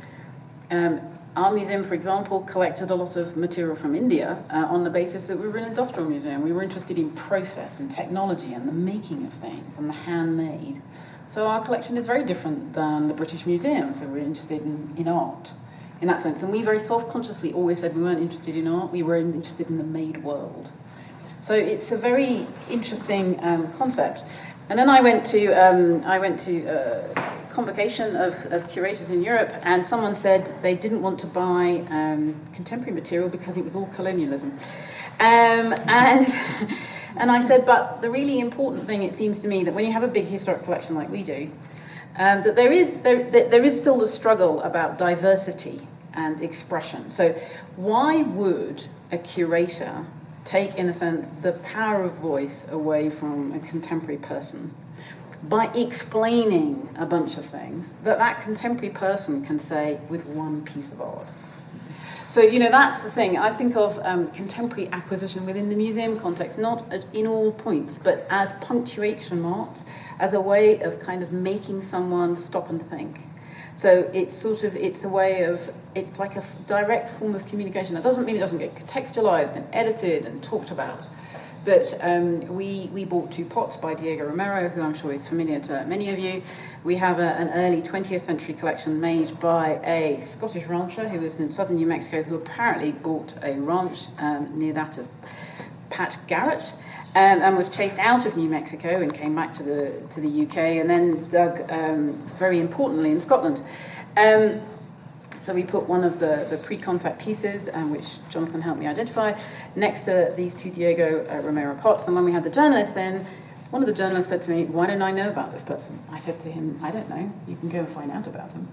our museum, for example, collected a lot of material from India on the basis that we were an industrial museum. We were interested in process and technology and the making of things and the handmade. So our collection is very different than the British Museum, so we're interested in art in that sense. And we very self-consciously always said we weren't interested in art, we were interested in the made world. So it's a very interesting concept. And then I went to a convocation of curators in Europe, and someone said they didn't want to buy And I said, but the really important thing, it seems to me, that when you have a big historic collection like we do, that there is still the struggle about diversity and expression. So why would a curator take, in a sense, the power of voice away from a contemporary person by explaining a bunch of things that contemporary person can say with one piece of art? So, that's the thing. I think of contemporary acquisition within the museum context, not in all points, but as punctuation marks, as a way of kind of making someone stop and think. So it's like a direct form of communication. That doesn't mean it doesn't get contextualized and edited and talked about. But we bought 2 pots by Diego Romero, who I'm sure is familiar to many of you. We have an early 20th century collection made by a Scottish rancher who was in southern New Mexico, who apparently bought a ranch near that of Pat Garrett, and was chased out of New Mexico and came back to the UK, and then dug very importantly in Scotland. So we put one of the pre-contact pieces, which Jonathan helped me identify, next to these 2 Diego Romero pots. And when we had the journalists in, one of the journalists said to me, "Why don't I know about this person?" I said to him, "I don't know. You can go and find out about him."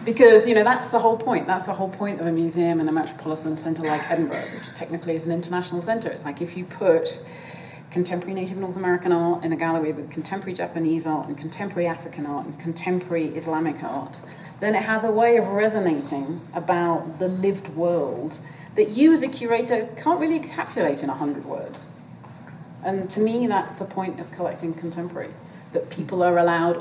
Because, that's the whole point. That's the whole point of a museum in a metropolitan centre like Edinburgh, which technically is an international centre. It's like if you put contemporary Native North American art in a gallery with contemporary Japanese art and contemporary African art and contemporary Islamic art, then it has a way of resonating about the lived world that you as a curator can't really encapsulate in 100 words. And to me, that's the point of collecting contemporary, that people are allowed,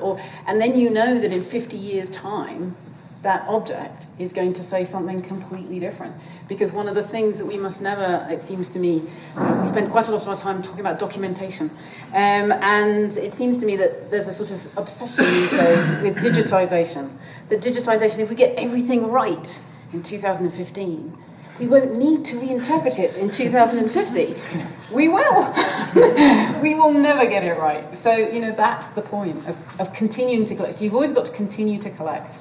and then that in 50 years' time, that object is going to say something completely different. Because one of the things that we must never, it seems to me, we spend quite a lot of our time talking about documentation, and it seems to me that there's a sort of obsession these days with digitization. That digitization, if we get everything right in 2015, we won't need to reinterpret it in 2050. We will. We will never get it right. So, that's the point of continuing to collect. So you've always got to continue to collect.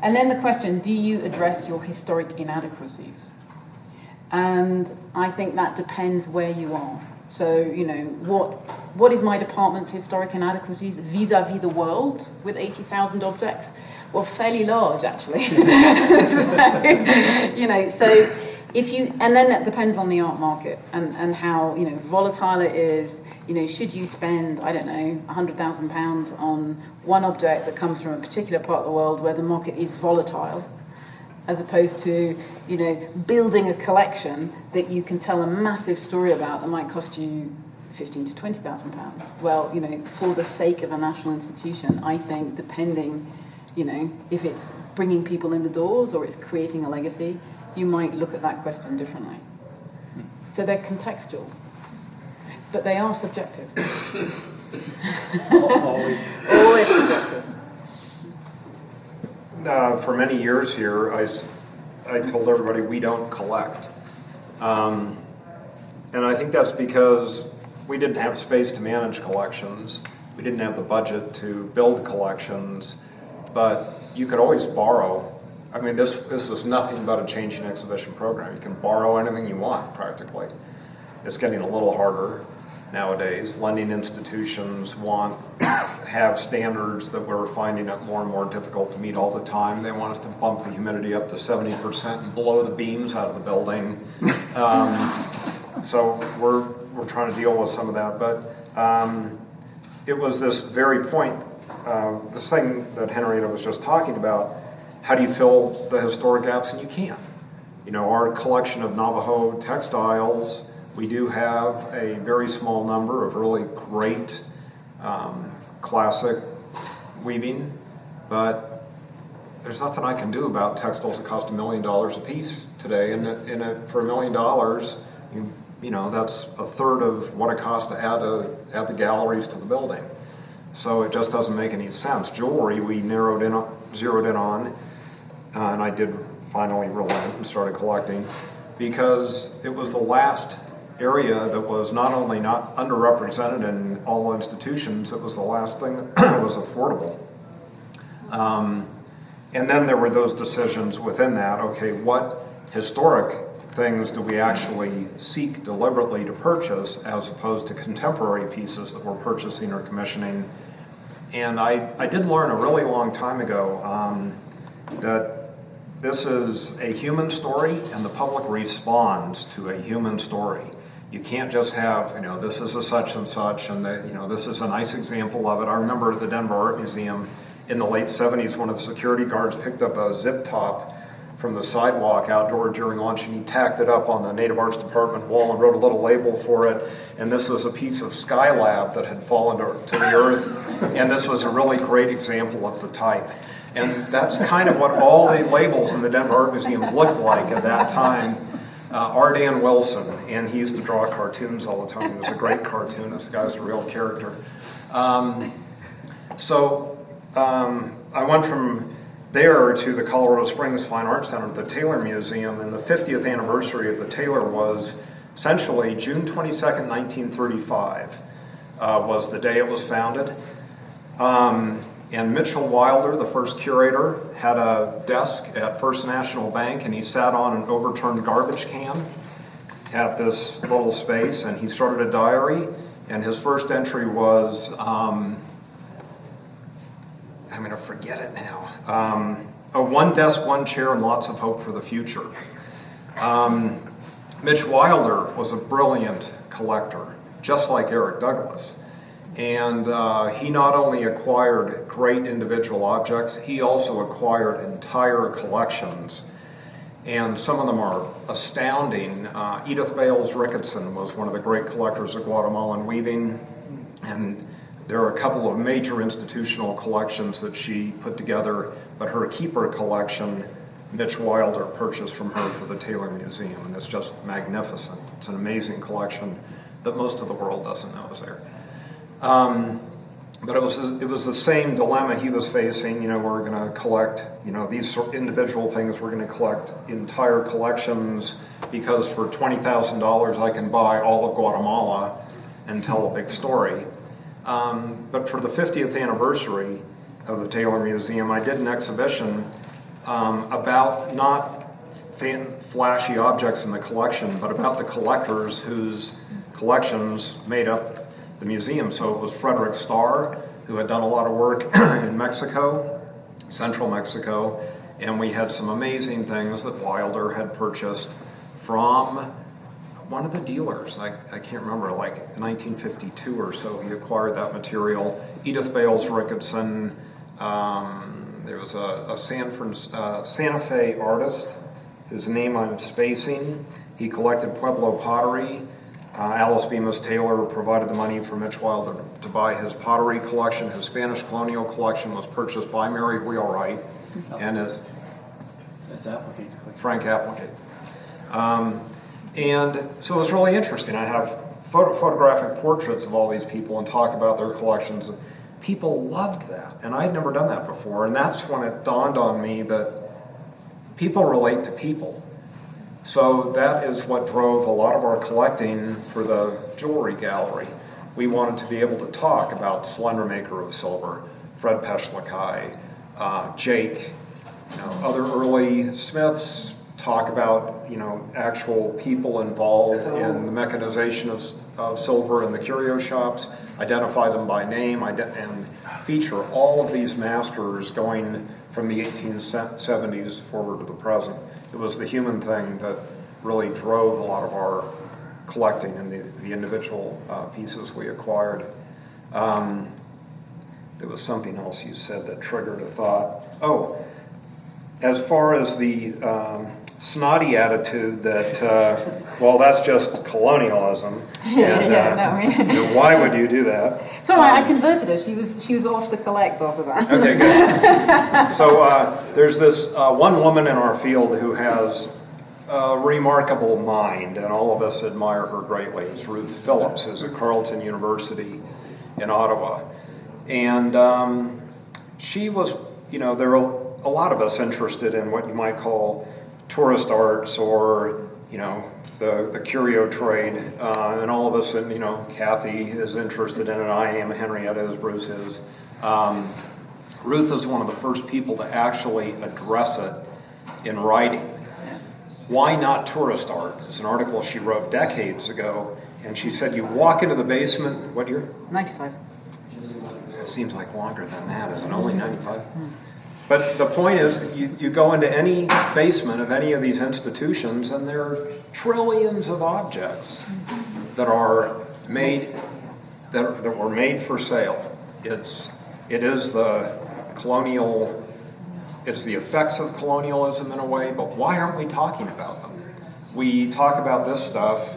And then the question, do you address your historic inadequacies? And I think that depends where you are. So, what is my department's historic inadequacies vis-a-vis the world with 80,000 objects? Well, fairly large, actually. So and then that depends on the art market and how, volatile it is. Should you spend, I don't know, £100,000 on one object that comes from a particular part of the world where the market is volatile, as opposed to, building a collection that you can tell a massive story about that might cost you £15,000 to £20,000. Well, for the sake of a national institution, I think depending, if it's bringing people in the doors or it's creating a legacy, you might look at that question differently. So they're contextual, but they are subjective. Always. Always subjective. For many years here, I told everybody we don't collect. And I think that's because we didn't have space to manage collections. We didn't have the budget to build collections, but you could always borrow. I mean, this was nothing but a changing exhibition program. You can borrow anything you want, practically. It's getting a little harder nowadays. Lending institutions have standards that we're finding it more and more difficult to meet all the time. They want us to bump the humidity up to 70% and blow the beams out of the building. So we're trying to deal with some of that. But it was this very point, this thing that Henrietta was just talking about. How do you fill the historic gaps? And you can't. Our collection of Navajo textiles, we do have a very small number of really great classic weaving, but there's nothing I can do about textiles that cost $1 million a piece today. And for $1 million, that's a third of what it costs to add the galleries to the building. So it just doesn't make any sense. Jewelry, we zeroed in on. And I did finally relent and started collecting because it was the last area that was not only not underrepresented in all institutions, it was the last thing that was affordable. And then there were those decisions within that, okay, what historic things do we actually seek deliberately to purchase as opposed to contemporary pieces that we're purchasing or commissioning. And I did learn a really long time ago that this is a human story and the public responds to a human story. You can't just have, this is a such and such and this is a nice example of it. I remember at the Edinburgh Art Museum in the late 70s, one of the security guards picked up a zip top from the sidewalk outdoor during lunch, and he tacked it up on the Native Arts Department wall and wrote a little label for it. And this was a piece of Skylab that had fallen to the earth, and this was a really great example of the type. And that's kind of what all the labels in the Edinburgh Art Museum looked like at that time. Ardan Wilson, and he used to draw cartoons all the time. He was a great cartoonist. The guy's a real character. I went from there to the Colorado Springs Fine Arts Center, the Taylor Museum, and the 50th anniversary of the Taylor was essentially June 22nd, 1935 was the day it was founded. And Mitchell Wilder, the first curator, had a desk at First National Bank, and he sat on an overturned garbage can at this little space, and he started a diary, and his first entry was, I'm going to forget it now, one desk, one chair, and lots of hope for the future. Mitch Wilder was a brilliant collector, just like Eric Douglas. And he not only acquired great individual objects, he also acquired entire collections. And some of them are astounding. Edith Bales Ricketson was one of the great collectors of Guatemalan weaving. And there are a couple of major institutional collections that she put together, but her keeper collection, Mitch Wilder purchased from her for the Taylor Museum, and it's just magnificent. It's an amazing collection that most of the world doesn't know is there. But it was the same dilemma he was facing. We're going to collect, these individual things. We're going to collect entire collections because for $20,000 I can buy all of Guatemala and tell a big story. But for the 50th anniversary of the Taylor Museum, I did an exhibition about not flashy objects in the collection, but about the collectors whose collections made up the museum. So it was Frederick Starr, who had done a lot of work in Mexico, central Mexico, and we had some amazing things that Wilder had purchased from one of the dealers. I can't remember, like 1952 or so, he acquired that material. Edith Bales Ricketson, there was a Santa Fe artist whose name I'm spacing. He collected Pueblo pottery. Alice Bemis Taylor provided the money for Mitch Wilder to buy his pottery collection. His Spanish colonial collection was purchased by Mary Wheelwright and his Frank Applegate. And so it was really interesting. I have photographic portraits of all these people and talk about their collections. People loved that, and I'd never done that before. And that's when it dawned on me that people relate to people. So that is what drove a lot of our collecting for the jewelry gallery. We wanted to be able to talk about Slendermaker of Silver, Fred Peschlakai, Jake, other early smiths, talk about, actual people involved in the mechanization of silver in the curio shops, identify them by name, and feature all of these masters going from the 1870s forward to the present. It was the human thing that really drove a lot of our collecting and the individual pieces we acquired. There was something else you said that triggered a thought. Oh, as far as the snotty attitude that, that's just colonialism. And, why would you do that? It's all right, I converted her. She was off to collect after that. Okay, good. So there's this one woman in our field who has a remarkable mind, and all of us admire her greatly. It's Ruth Phillips, who's at Carleton University in Ottawa. And she was, there are a lot of us interested in what you might call tourist arts or, the curio trade, and all of us, and Kathy is interested in it, I am, Henrietta is, Bruce is. Ruth is one of the first people to actually address it in writing. Why Not Tourist Art? It's an article she wrote decades ago, and she said you walk into the basement, what year? 95. It seems like longer than that. Is it only 95? But the point is, that you go into any basement of any of these institutions, and there are trillions of objects that are made that were made for sale. It is the colonial. It's the effects of colonialism in a way, but why aren't we talking about them? We talk about this stuff,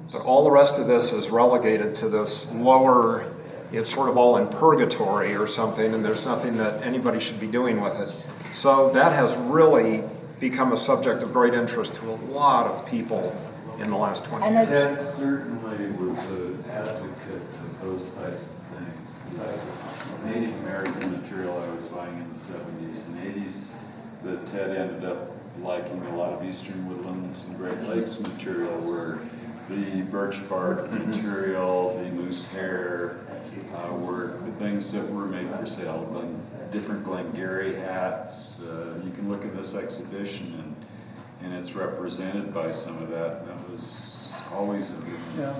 but all the rest of this is relegated to this lower, it's sort of all in purgatory or something, and there's nothing that anybody should be doing with it. So that has really become a subject of great interest to a lot of people in the last 20 years. Ted certainly was an advocate of those types of things. The type of Native American material I was buying in the 70s and 80s that Ted ended up liking a lot of Eastern Woodlands and Great Lakes material were the birch bark material, the moose hair work, the things that were made for sale, different Glengarry hats. You can look at this exhibition and it's represented by some of that. That was always of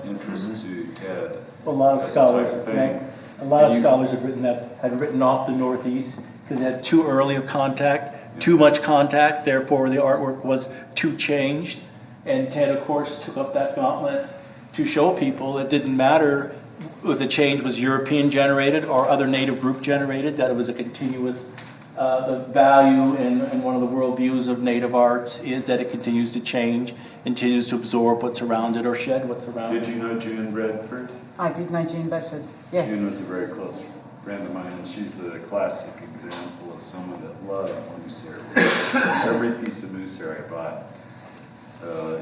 interest to Ted. A lot of That scholars, type of thing. a lot of scholars have written that, had written off the Northeast because it had too early of contact, too much contact, therefore the artwork was too changed. And Ted, of course, took up that gauntlet to show people it didn't matter if the change was European generated or other native group generated, that it was a continuous, the value and one of the worldviews of native arts is that it continues to change, continues to absorb what's around it or shed what's around it. Did you know June Redford? I did know June Bedford, yes. June was a very close friend of mine, and she's a classic example of someone that loved moose hair. Every piece of moose hair I bought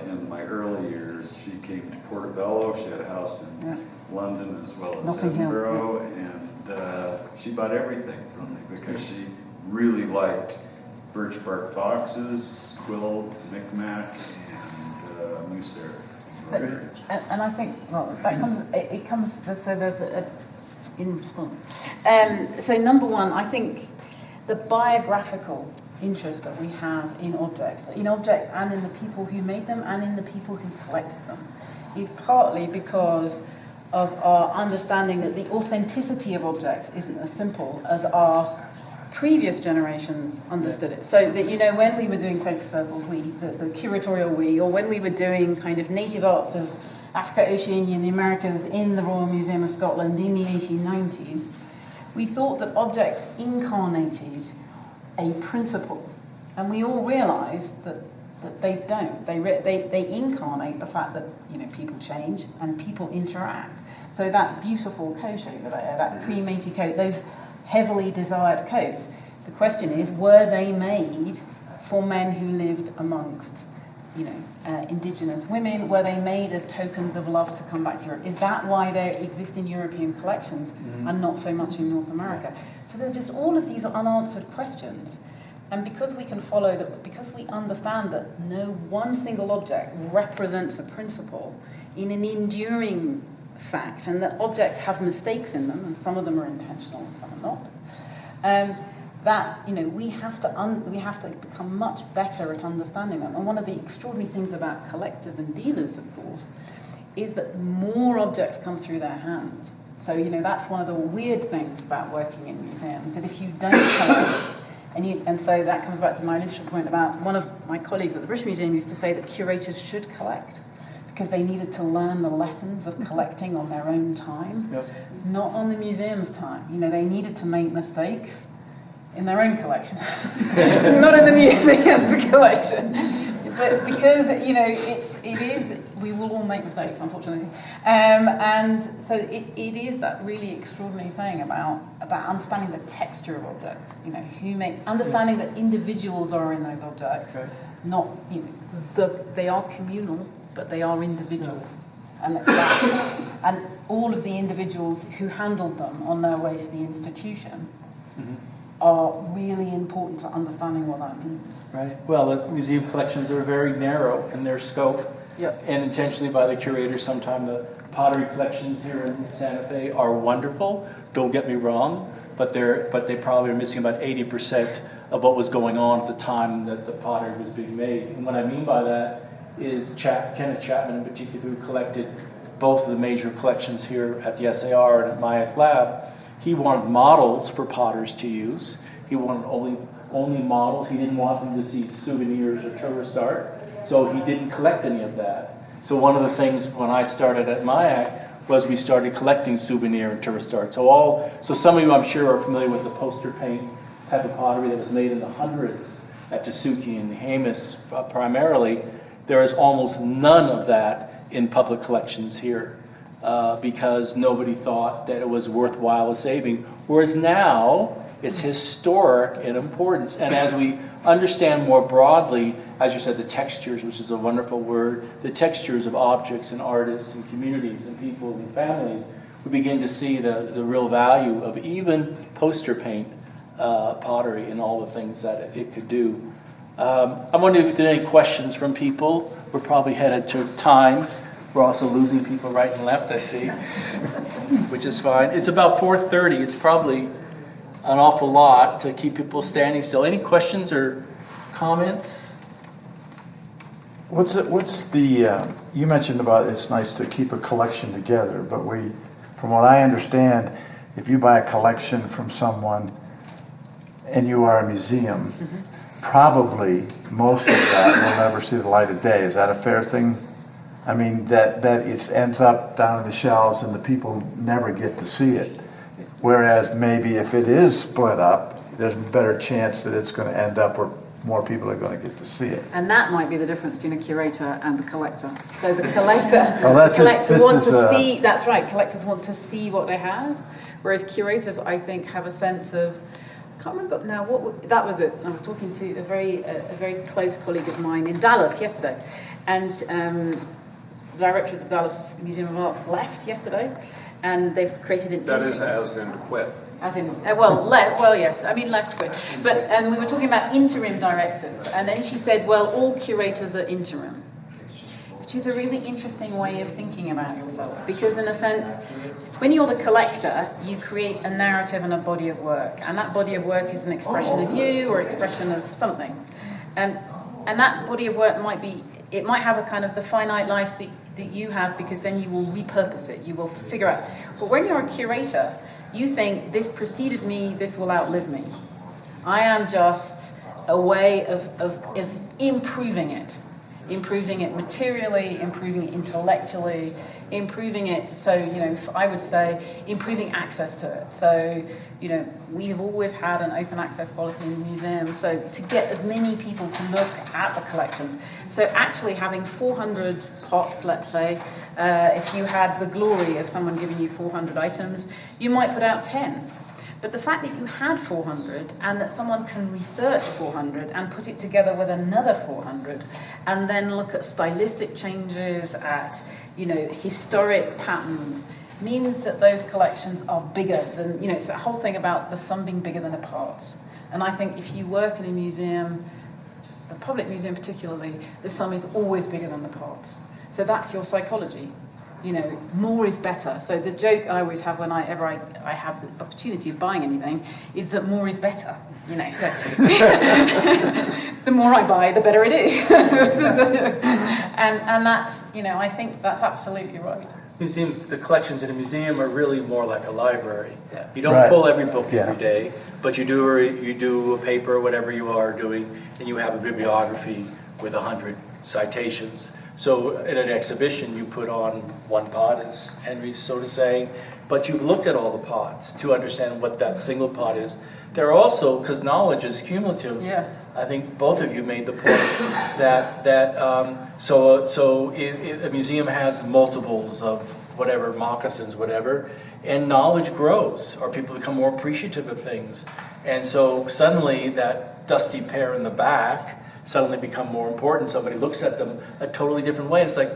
in my early years, she came to Portobello. She had a house in London as well as Notting Hill, Edinburgh, and she bought everything from me because she really liked birch bark boxes, quill, Micmac, and moose hair. And I think, well, that comes, so there's in response. So number one, I think the biographical interest that we have in objects and in the people who made them and in the people who collected them is partly because of our understanding that the authenticity of objects isn't as simple as our previous generations understood it. So that, when we were doing sacred circles, the curatorial or when we were doing kind of native arts of Africa, Oceania, and the Americas in the Royal Museum of Scotland in the 1890s, we thought that objects incarnated a principle, and we all realised that they don't. They incarnate the fact that people change and people interact. So that beautiful coat over there, that cremated coat, those heavily desired coats. The question is, were they made for men who lived amongst, indigenous women? Were they made as tokens of love to come back to Europe? Is that why they exist in European collections and not so much in North America? So there's just all of these unanswered questions. And because we can follow that, because we understand that no one single object represents a principle in an enduring fact, and that objects have mistakes in them, and some of them are intentional and some are not, that we have to become much better at understanding them. And one of the extraordinary things about collectors and dealers, of course, is that more objects come through their hands. So that's one of the weird things about working in museums, that if you don't collect, and so that comes back to my initial point about one of my colleagues at the British Museum used to say that curators should collect because they needed to learn the lessons of collecting on their own time, not on the museum's time. They needed to make mistakes in their own collection, not in the museum's collection. But because we will all make mistakes, unfortunately, and so it is that really extraordinary thing about understanding the texture of objects. Understanding that individuals are in those objects, not they are communal, but they are individual, and it's that. And all of the individuals who handled them on their way to the institution are really important to understanding what that means. Right. Well, the museum collections are very narrow in their scope, and intentionally by the curators. Sometimes the pottery collections here in Santa Fe are wonderful. Don't get me wrong, but they probably are missing about 80% of what was going on at the time that the pottery was being made. And what I mean by that is Kenneth Chapman in particular, who collected both of the major collections here at the SAR and at MIAC Lab. He wanted models for potters to use. He wanted only models. He didn't want them to see souvenirs or tourist art, so he didn't collect any of that. So one of the things when I started at MIAC was we started collecting souvenir and tourist art. So some of you I'm sure are familiar with the poster paint type of pottery that was made in the hundreds at Tasuki and Hamas primarily. There is almost none of that in public collections here because nobody thought that it was worthwhile saving. Whereas now, it's historic in importance. And as we understand more broadly, as you said, the textures, which is a wonderful word, the textures of objects and artists and communities and people and families, we begin to see the real value of even poster paint pottery and all the things that it could do. I'm wondering if there are any questions from people. We're probably headed to time. We're also losing people right and left, I see, which is fine. It's about 4:30. It's probably an awful lot to keep people standing still. Any questions or comments? What's the, you mentioned about it's nice to keep a collection together, but from what I understand, if you buy a collection from someone and you are a museum, probably most of that will never see the light of day. Is that a fair thing? I mean, that it ends up down on the shelves and the people never get to see it. Whereas maybe if it is split up, there's a better chance that it's going to end up where more people are going to get to see it. And that might be the difference between a curator and the collector. So the collector, see, that's right, collectors want to see what they have, whereas curators, I think, have a sense of, I can't remember now, that was it. I was talking to a very close colleague of mine in Dallas yesterday, and the director of the Dallas Museum of Art left yesterday, and they've created an... That is as in quit. As in, yes, I mean left quit. But we were talking about interim directors, and then she said, well, all curators are interim, which is a really interesting way of thinking about yourself, because in a sense, when you're the collector, you create a narrative and a body of work, and that body of work is an expression of you or expression of something. And that body of work might have a kind of the finite life that you have, because then you will repurpose it, you will figure out. But when you're a curator, you think, this preceded me, this will outlive me. I am just a way of improving it materially, improving it intellectually, improving it, so, I would say, improving access to it. So, we have always had an open access policy in the museum, so to get as many people to look at the collections. So actually having 400 pots, let's say, if you had the glory of someone giving you 400 items, you might put out 10. But the fact that you had 400 and that someone can research 400 and put it together with another 400 and then look at stylistic changes, at historic patterns, means that those collections are bigger than, it's that whole thing about the sum being bigger than the parts. And I think if you work in a museum, the public museum particularly, the sum is always bigger than the parts. So that's your psychology. More is better. So the joke I always have whenever I have the opportunity of buying anything is that more is better. So the more I buy, the better it is. and that's, I think that's absolutely right. Museums, the collections in a museum are really more like a library. Yeah. You don't pull every book every day, but you do a paper or whatever you are doing, and you have a bibliography with 100 citations. So in an exhibition, you put on one pot, as Henry's sort of saying, but you've looked at all the pots to understand what that single pot is. There are also, because knowledge is cumulative, I think both of you made the point that a museum has multiples of whatever, moccasins, whatever, and knowledge grows, or people become more appreciative of things. And so suddenly that dusty pair in the back suddenly become more important. Somebody looks at them a totally different way. It's like,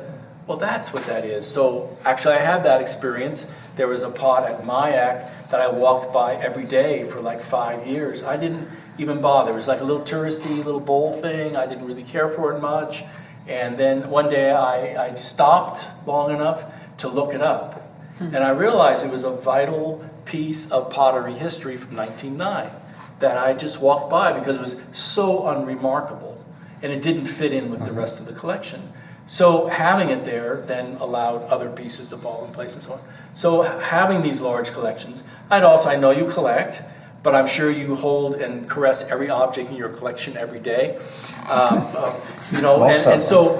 well, that's what that is. So actually I had that experience. There was a pot at MIAC that I walked by every day for like 5 years. I didn't even bother. It was like a little touristy little bowl thing. I didn't really care for it much. And then one day I stopped long enough to look it up. And I realized it was a vital piece of pottery history from 1909. that I just walked by because it was so unremarkable and it didn't fit in with the rest of the collection. So having it there then allowed other pieces to fall in place and so on. So having these large collections, I know you collect, but I'm sure you hold and caress every object in your collection every day. And so,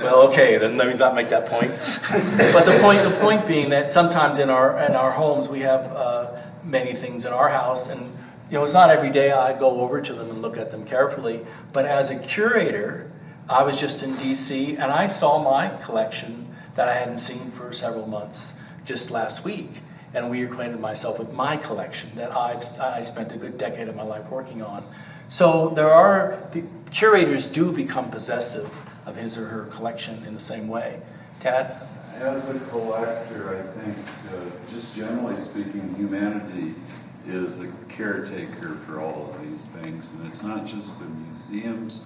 well, okay, then let me not make that point. But the point being that sometimes in our homes we have many things in our house, and it's not every day I go over to them and look at them carefully. But as a curator, I was just in D.C. and I saw my collection that I hadn't seen for several months just last week. And reacquainted myself with my collection that I spent a good decade of my life working on. So the curators do become possessive of his or her collection in the same way. Tad? As a collector, I think, just generally speaking, humanity is a caretaker for all of these things. And it's not just the museums,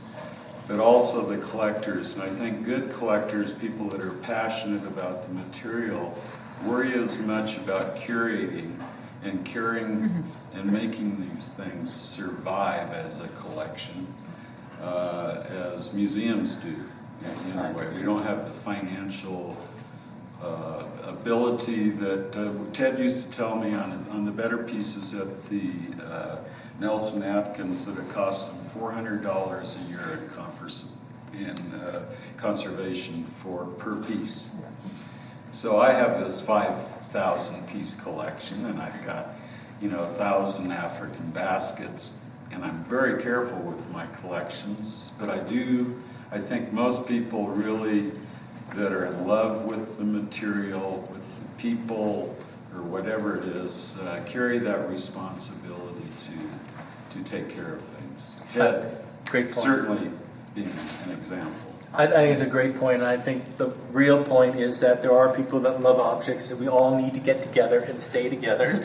but also the collectors. And I think good collectors, people that are passionate about the material, worry as much about curating and curing and making these things survive as a collection as museums do in a way. We don't have the financial ability that Ted used to tell me on the better pieces at the Nelson Atkins that it cost him $400 a year in conservation per piece. So I have this 5,000 piece collection, and I've got 1,000 African baskets, and I'm very careful with my collections. But I think most people really that are in love with the material, with the people, or whatever it is, carry that responsibility to take care of things. Ted, great point. Certainly being an example. I think it's a great point, and I think the real point is that there are people that love objects, and we all need to get together and stay together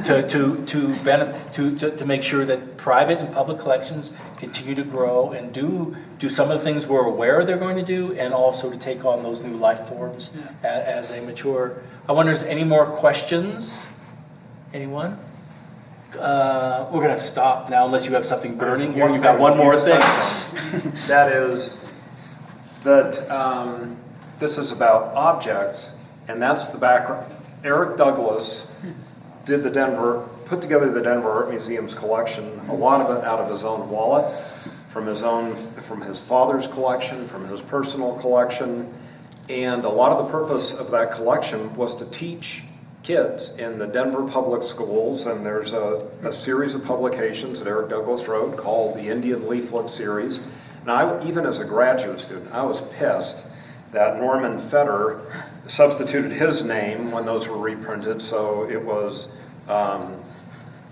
to make sure that private and public collections continue to grow and do some of the things we're aware they're going to do, and also to take on those new life forms as they mature. I wonder if there's any more questions? Anyone? We're going to stop now unless you have something burning here. You've got one more thing. That is that this is about objects, and that's the background. Eric Douglas put together the Denver Art Museum's collection, a lot of it out of his own wallet, from his father's collection, from his personal collection, and a lot of the purpose of that collection was to teach kids in the Denver public schools, and there's a series of publications that Eric Douglas wrote called the Indian Leaflet Series. And even as a graduate student, I was pissed that Norman Fetter substituted his name when those were reprinted, so it was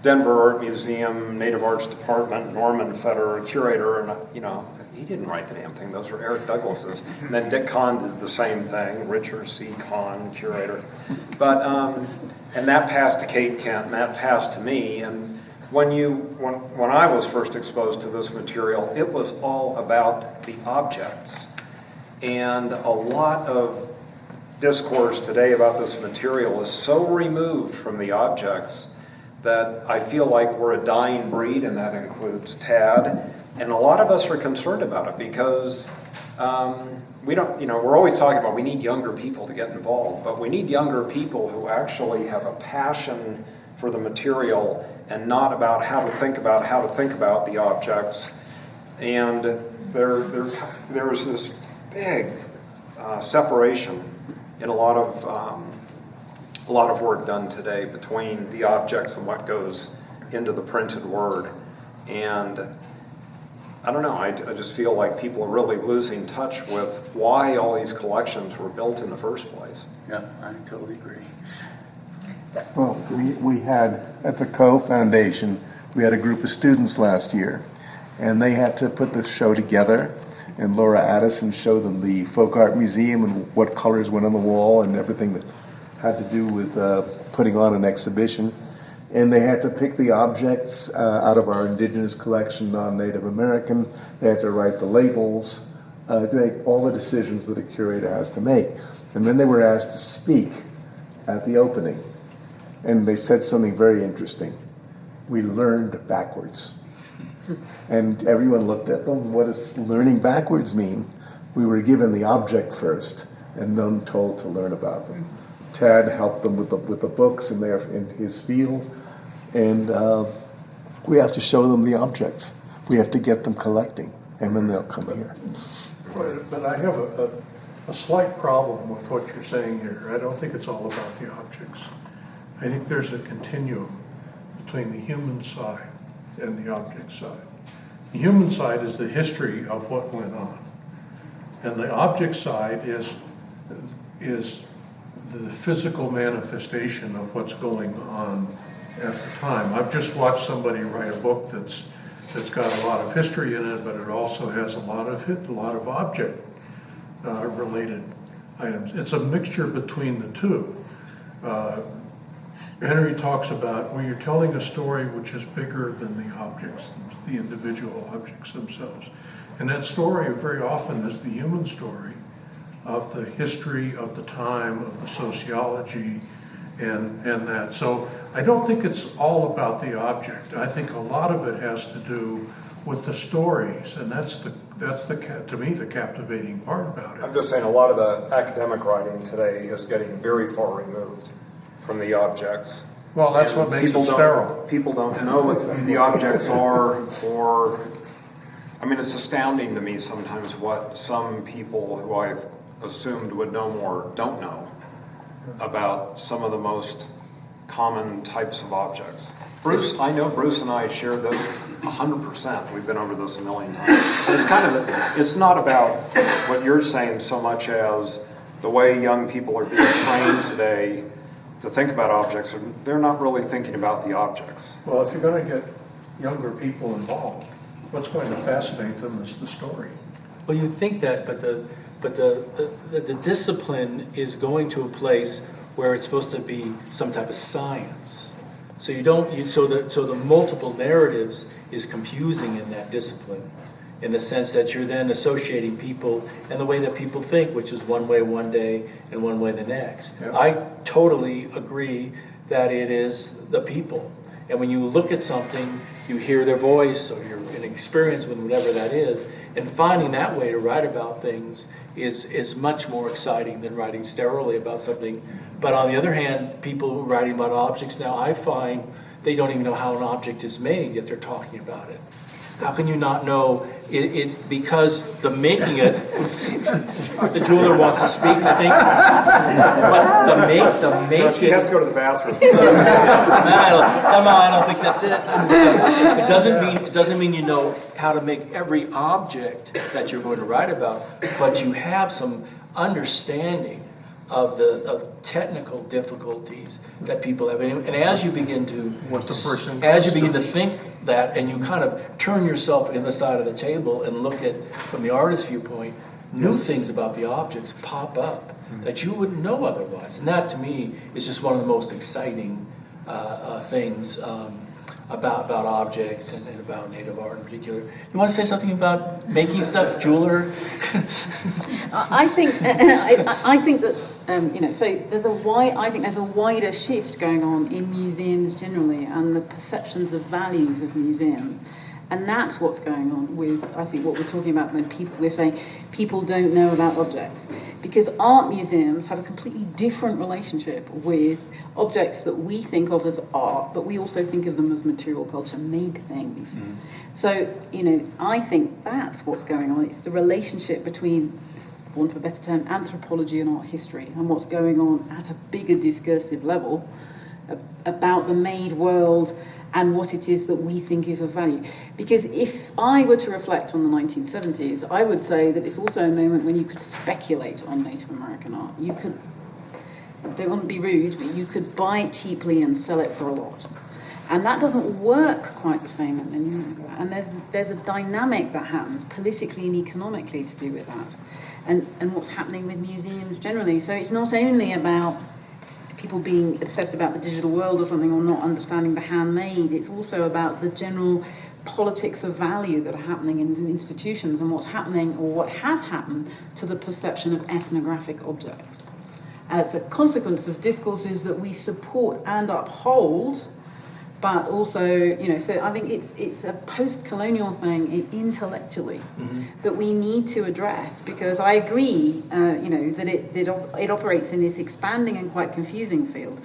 Denver Art Museum, Native Arts Department, Norman Fetter, curator, and he didn't write the damn thing. Those were Eric Douglas's. And then Dick Kahn did the same thing, Richard C. Kahn, curator. But and that passed to Kate Kent, and that passed to me. And when I was first exposed to this material, it was all about the objects. And a lot of discourse today about this material is so removed from the objects that I feel like we're a dying breed, and that includes Tad. And a lot of us are concerned about it because we don't, we're always talking about we need younger people to get involved, but we need younger people who actually have a passion for the material and not about how to think about the objects. And there was this big separation in a lot of work done today between the objects and what goes into the printed word. And I don't know, I just feel like people are really losing touch with why all these collections were built in the first place. Yeah, I totally agree. Well, we had, at the Coe Foundation, we had a group of students last year, and they had to put the show together, and Laura Addison showed them the Folk Art Museum and what colors went on the wall and everything that had to do with putting on an exhibition. And they had to pick the objects out of our indigenous collection, non-Native American. They had to write the labels, to make all the decisions that a curator has to make. And then they were asked to speak at the opening. And they said something very interesting. we learned backwards. And everyone looked at them, what does learning backwards mean? We were given the object first and then told to learn about them. Ted helped them with the books in his field, and we have to show them the objects. We have to get them collecting, and then they'll come here. But I have a slight problem with what you're saying here. I don't think it's all about the objects. I think there's a continuum between the human side and the object side. The human side is the history of what went on, and the object side is the physical manifestation of what's going on at the time. I've just watched somebody write a book that's got a lot of history in it, but it also has a lot of object related items. It's a mixture between the two. Henry talks about when you're telling a story which is bigger than the objects, the individual objects themselves. And that story very often is the human story of the history of the time, of the sociology, and that. So I don't think it's all about the object. I think a lot of it has to do with the stories, and that's to me the captivating part about it. I'm just saying a lot of the academic writing today is getting very far removed from the objects. Well, that's what makes it sterile. People don't know what the objects are, or, I mean, it's astounding to me sometimes what some people who I've assumed would know more don't know about some of the most common types of objects. I know Bruce and I share this 100%. We've been over this a million times. It's not about what you're saying so much as the way young people are being trained today to think about objects. They're not really thinking about the objects. Well, if you're going to get younger people involved, what's going to fascinate them is the story. Well, you'd think that, but the discipline is going to a place where it's supposed to be some type of science. So so the multiple narratives is confusing in that discipline, in the sense that you're then associating people and the way that people think, which is one way one day and one way the next. Yeah. I totally agree that it is the people. And when you look at something, you hear their voice or you're in experience with whatever that is, and finding that way to write about things is much more exciting than writing sterilely about something. But on the other hand, people writing about objects now, I find they don't even know how an object is made, yet they're talking about it. How can you not know it because the making it, the jeweler wants to speak, I think, but the making... She has to go to the bathroom. Somehow I don't think that's it. It doesn't mean you know how to make every object that you're going to write about, but you have some understanding of the technical difficulties that people have, and as you begin to think that, and you kind of turn yourself in the side of the table and look at from the artist's viewpoint, new things about the objects pop up that you wouldn't know otherwise, and that to me is just one of the most exciting things about objects and about native art in particular. You want to say something about making stuff, jeweler? I think that so there's a wider shift going on in museums generally, and the perceptions of values of museums, and that's what's going on with, I think, what we're talking about when we're saying people don't know about objects, because art museums have a completely different relationship with objects that we think of as art, but we also think of them as material culture made things. Mm-hmm. So I think that's what's going on. It's the relationship between, for want of a better term, anthropology and art history, and what's going on at a bigger discursive level about the made world and what it is that we think is of value. Because if I were to reflect on the 1970s, I would say that it's also a moment when you could speculate on Native American art. You could, I don't want to be rude, but you could buy it cheaply and sell it for a lot. And that doesn't work quite the same. And there's a dynamic that happens politically and economically to do with that. And what's happening with museums generally. So it's not only about people being obsessed about the digital world or something, or not understanding the handmade. It's also about the general politics of value that are happening in institutions, and what's happening, or what has happened, to the perception of ethnographic objects. As a consequence of discourses that we support and uphold, but also, so I think it's a post-colonial thing intellectually that we need to address, because I agree, that it operates in this expanding and quite confusing field.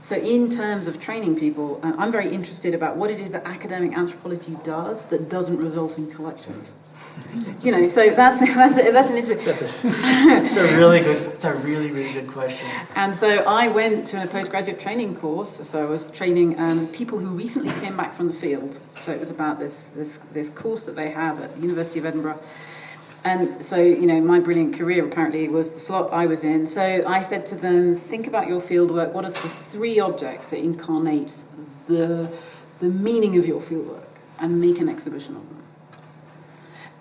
So in terms of training people, I'm very interested about what it is that academic anthropology does that doesn't result in collections. So that's an interesting. It's a really good question. And so I went to a postgraduate training course. So I was training people who recently came back from the field. So it was about this course that they have at the University of Edinburgh. And so, my brilliant career apparently was the slot I was in. So I said to them, think about your field work. What are the 3 objects that incarnate the meaning of your field work, and make an exhibition of them?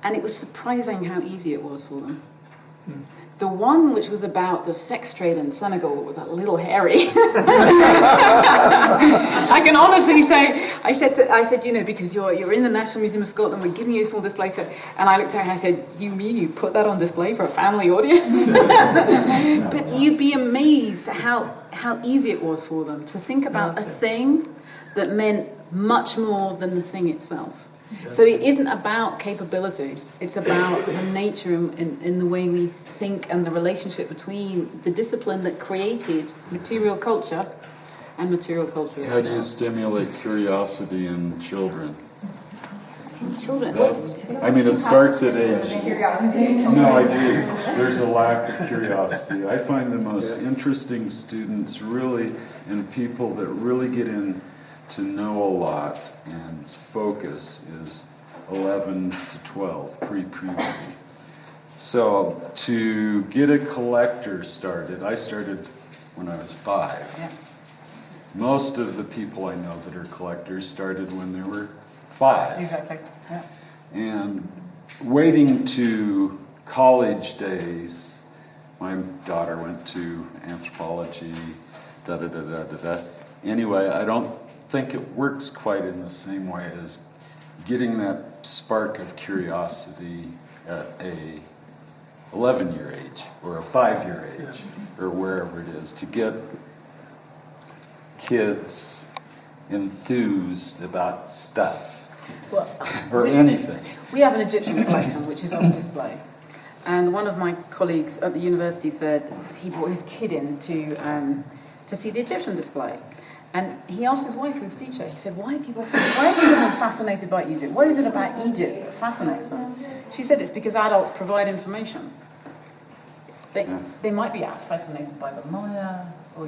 And it was surprising how easy it was for them. The one which was about the sex trade in Senegal was a little hairy. I can honestly say, I said, because you're in the National Museum of Scotland, we're giving you a small display. And I looked at her and I said, you mean you put that on display for a family audience? But you'd be amazed at how easy it was for them to think about a thing that meant much more than the thing itself. So it isn't about capability, it's about the nature in the way we think, and the relationship between the discipline that created material culture and material culture itself. How do you stimulate curiosity in children? Children? It starts at age... No, I do. There's a lack of curiosity. I find the most interesting students really, and people that really get in to know a lot and focus, is 11 to 12, pre-puberty. So to get a collector started, I started when I was 5. Yeah. Most of the people I know that are collectors started when they were 5. Exactly. Yeah. And waiting to college days, my daughter went to anthropology, Anyway, I don't think it works quite in the same way as getting that spark of curiosity at a 11-year age or a 5-year age or wherever it is, to get kids enthused about stuff or anything. We have an Egyptian collection which is on display, and one of my colleagues at the university said he brought his kid in to see the Egyptian display. And he asked his wife, who's teacher, he said, why are children fascinated by Egypt? What is it about Egypt that fascinates them? She said it's because adults provide information. They might be as fascinated by the Maya, or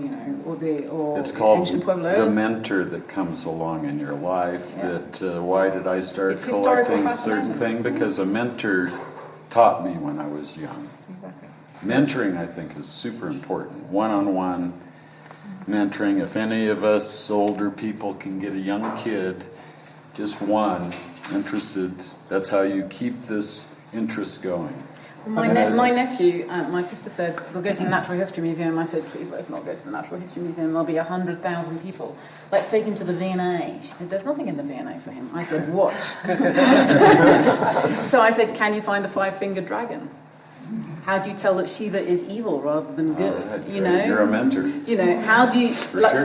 it's called ancient Pueblo. the mentor that comes along in your life. Yeah. That why did I start It's historical collecting certain thing? Because a mentor taught me when I was young. Exactly. Mentoring, I think, is super important. One-on-one mentoring. If any of us older people can get a young kid, just one, interested, that's how you keep this interest going. My nephew, my sister said, we'll go to the Natural History Museum. I said, please, let's not go to the Natural History Museum. There'll be 100,000 people. Let's take him to the V&A. She said, there's nothing in the V&A for him. I said, what? So I said, can you find a 5-fingered dragon? How do you tell that Shiva is evil rather than good? You're a mentor. How do you let's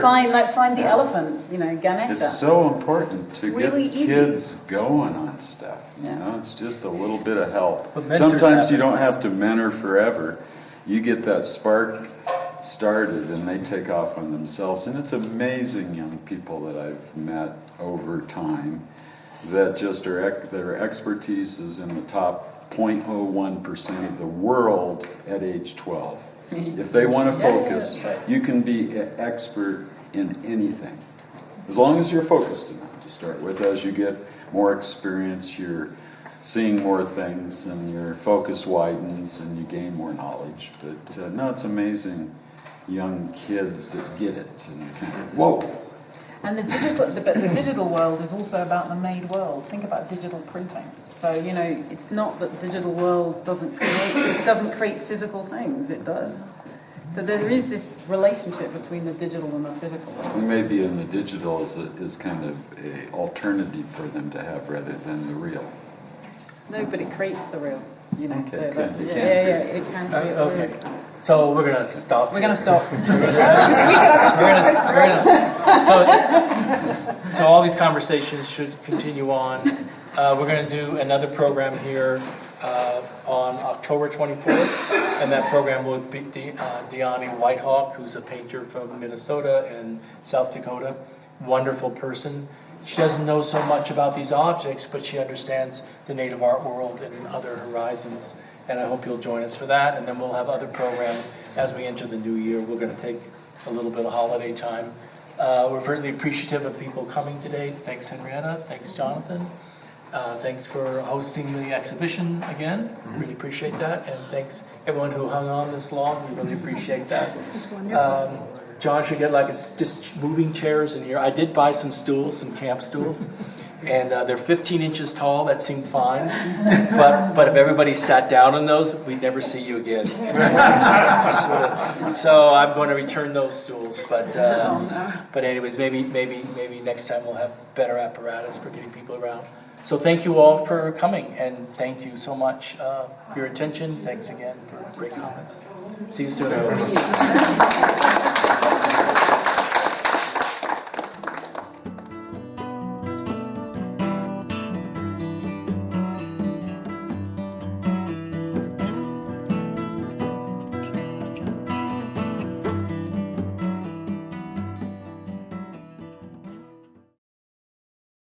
find the elephants? Ganesha. It's so important to really get kids going on stuff. It's just a little bit of help. But sometimes you don't have to mentor forever. You get that spark started, and they take off on themselves. And it's amazing young people that I've met over time that just their expertise is in the top 0.01% of the world at age 12. If they want to focus, you can be an expert in anything. As long as you're focused enough to start with. As you get more experience, you're seeing more things, and your focus widens, and you gain more knowledge. But no, it's amazing young kids that get it, and kind of, whoa. And the digital world is also about the made world. Think about digital printing. So, it's not that the digital world doesn't create physical things, it does. So there is this relationship between the digital and the physical world. Maybe in the digital is kind of an alternative for them to have rather than the real. No, but it creates the real. You know, so Okay, that's, you yeah, can't yeah, do it can be. Okay. So we're gonna stop. We're going to stop. So all these conversations should continue on. We're going to do another program here on October 24th, and that program will be Deani Whitehawk, who's a painter from Minnesota and South Dakota. Wonderful person. She doesn't know so much about these objects, but she understands the native art world and other horizons. And I hope you'll join us for that. And then we'll have other programs as we enter the new year. We're going to take a little bit of holiday time. We're very appreciative of people coming today. Thanks, Henrietta. Thanks, Jonathan. Thanks for hosting the exhibition again. Really appreciate that. And thanks everyone who hung on this long. We really appreciate that. John should get just moving chairs in here. I did buy some stools, some camp stools. And they're 15 inches tall. That seemed fine. But if everybody sat down on those, we'd never see you again. So I'm going to return those stools. But anyways, maybe next time we'll have better apparatus for getting people around. So thank you all for coming, and thank you so much for your attention. Thanks again for great comments. See you soon, everyone.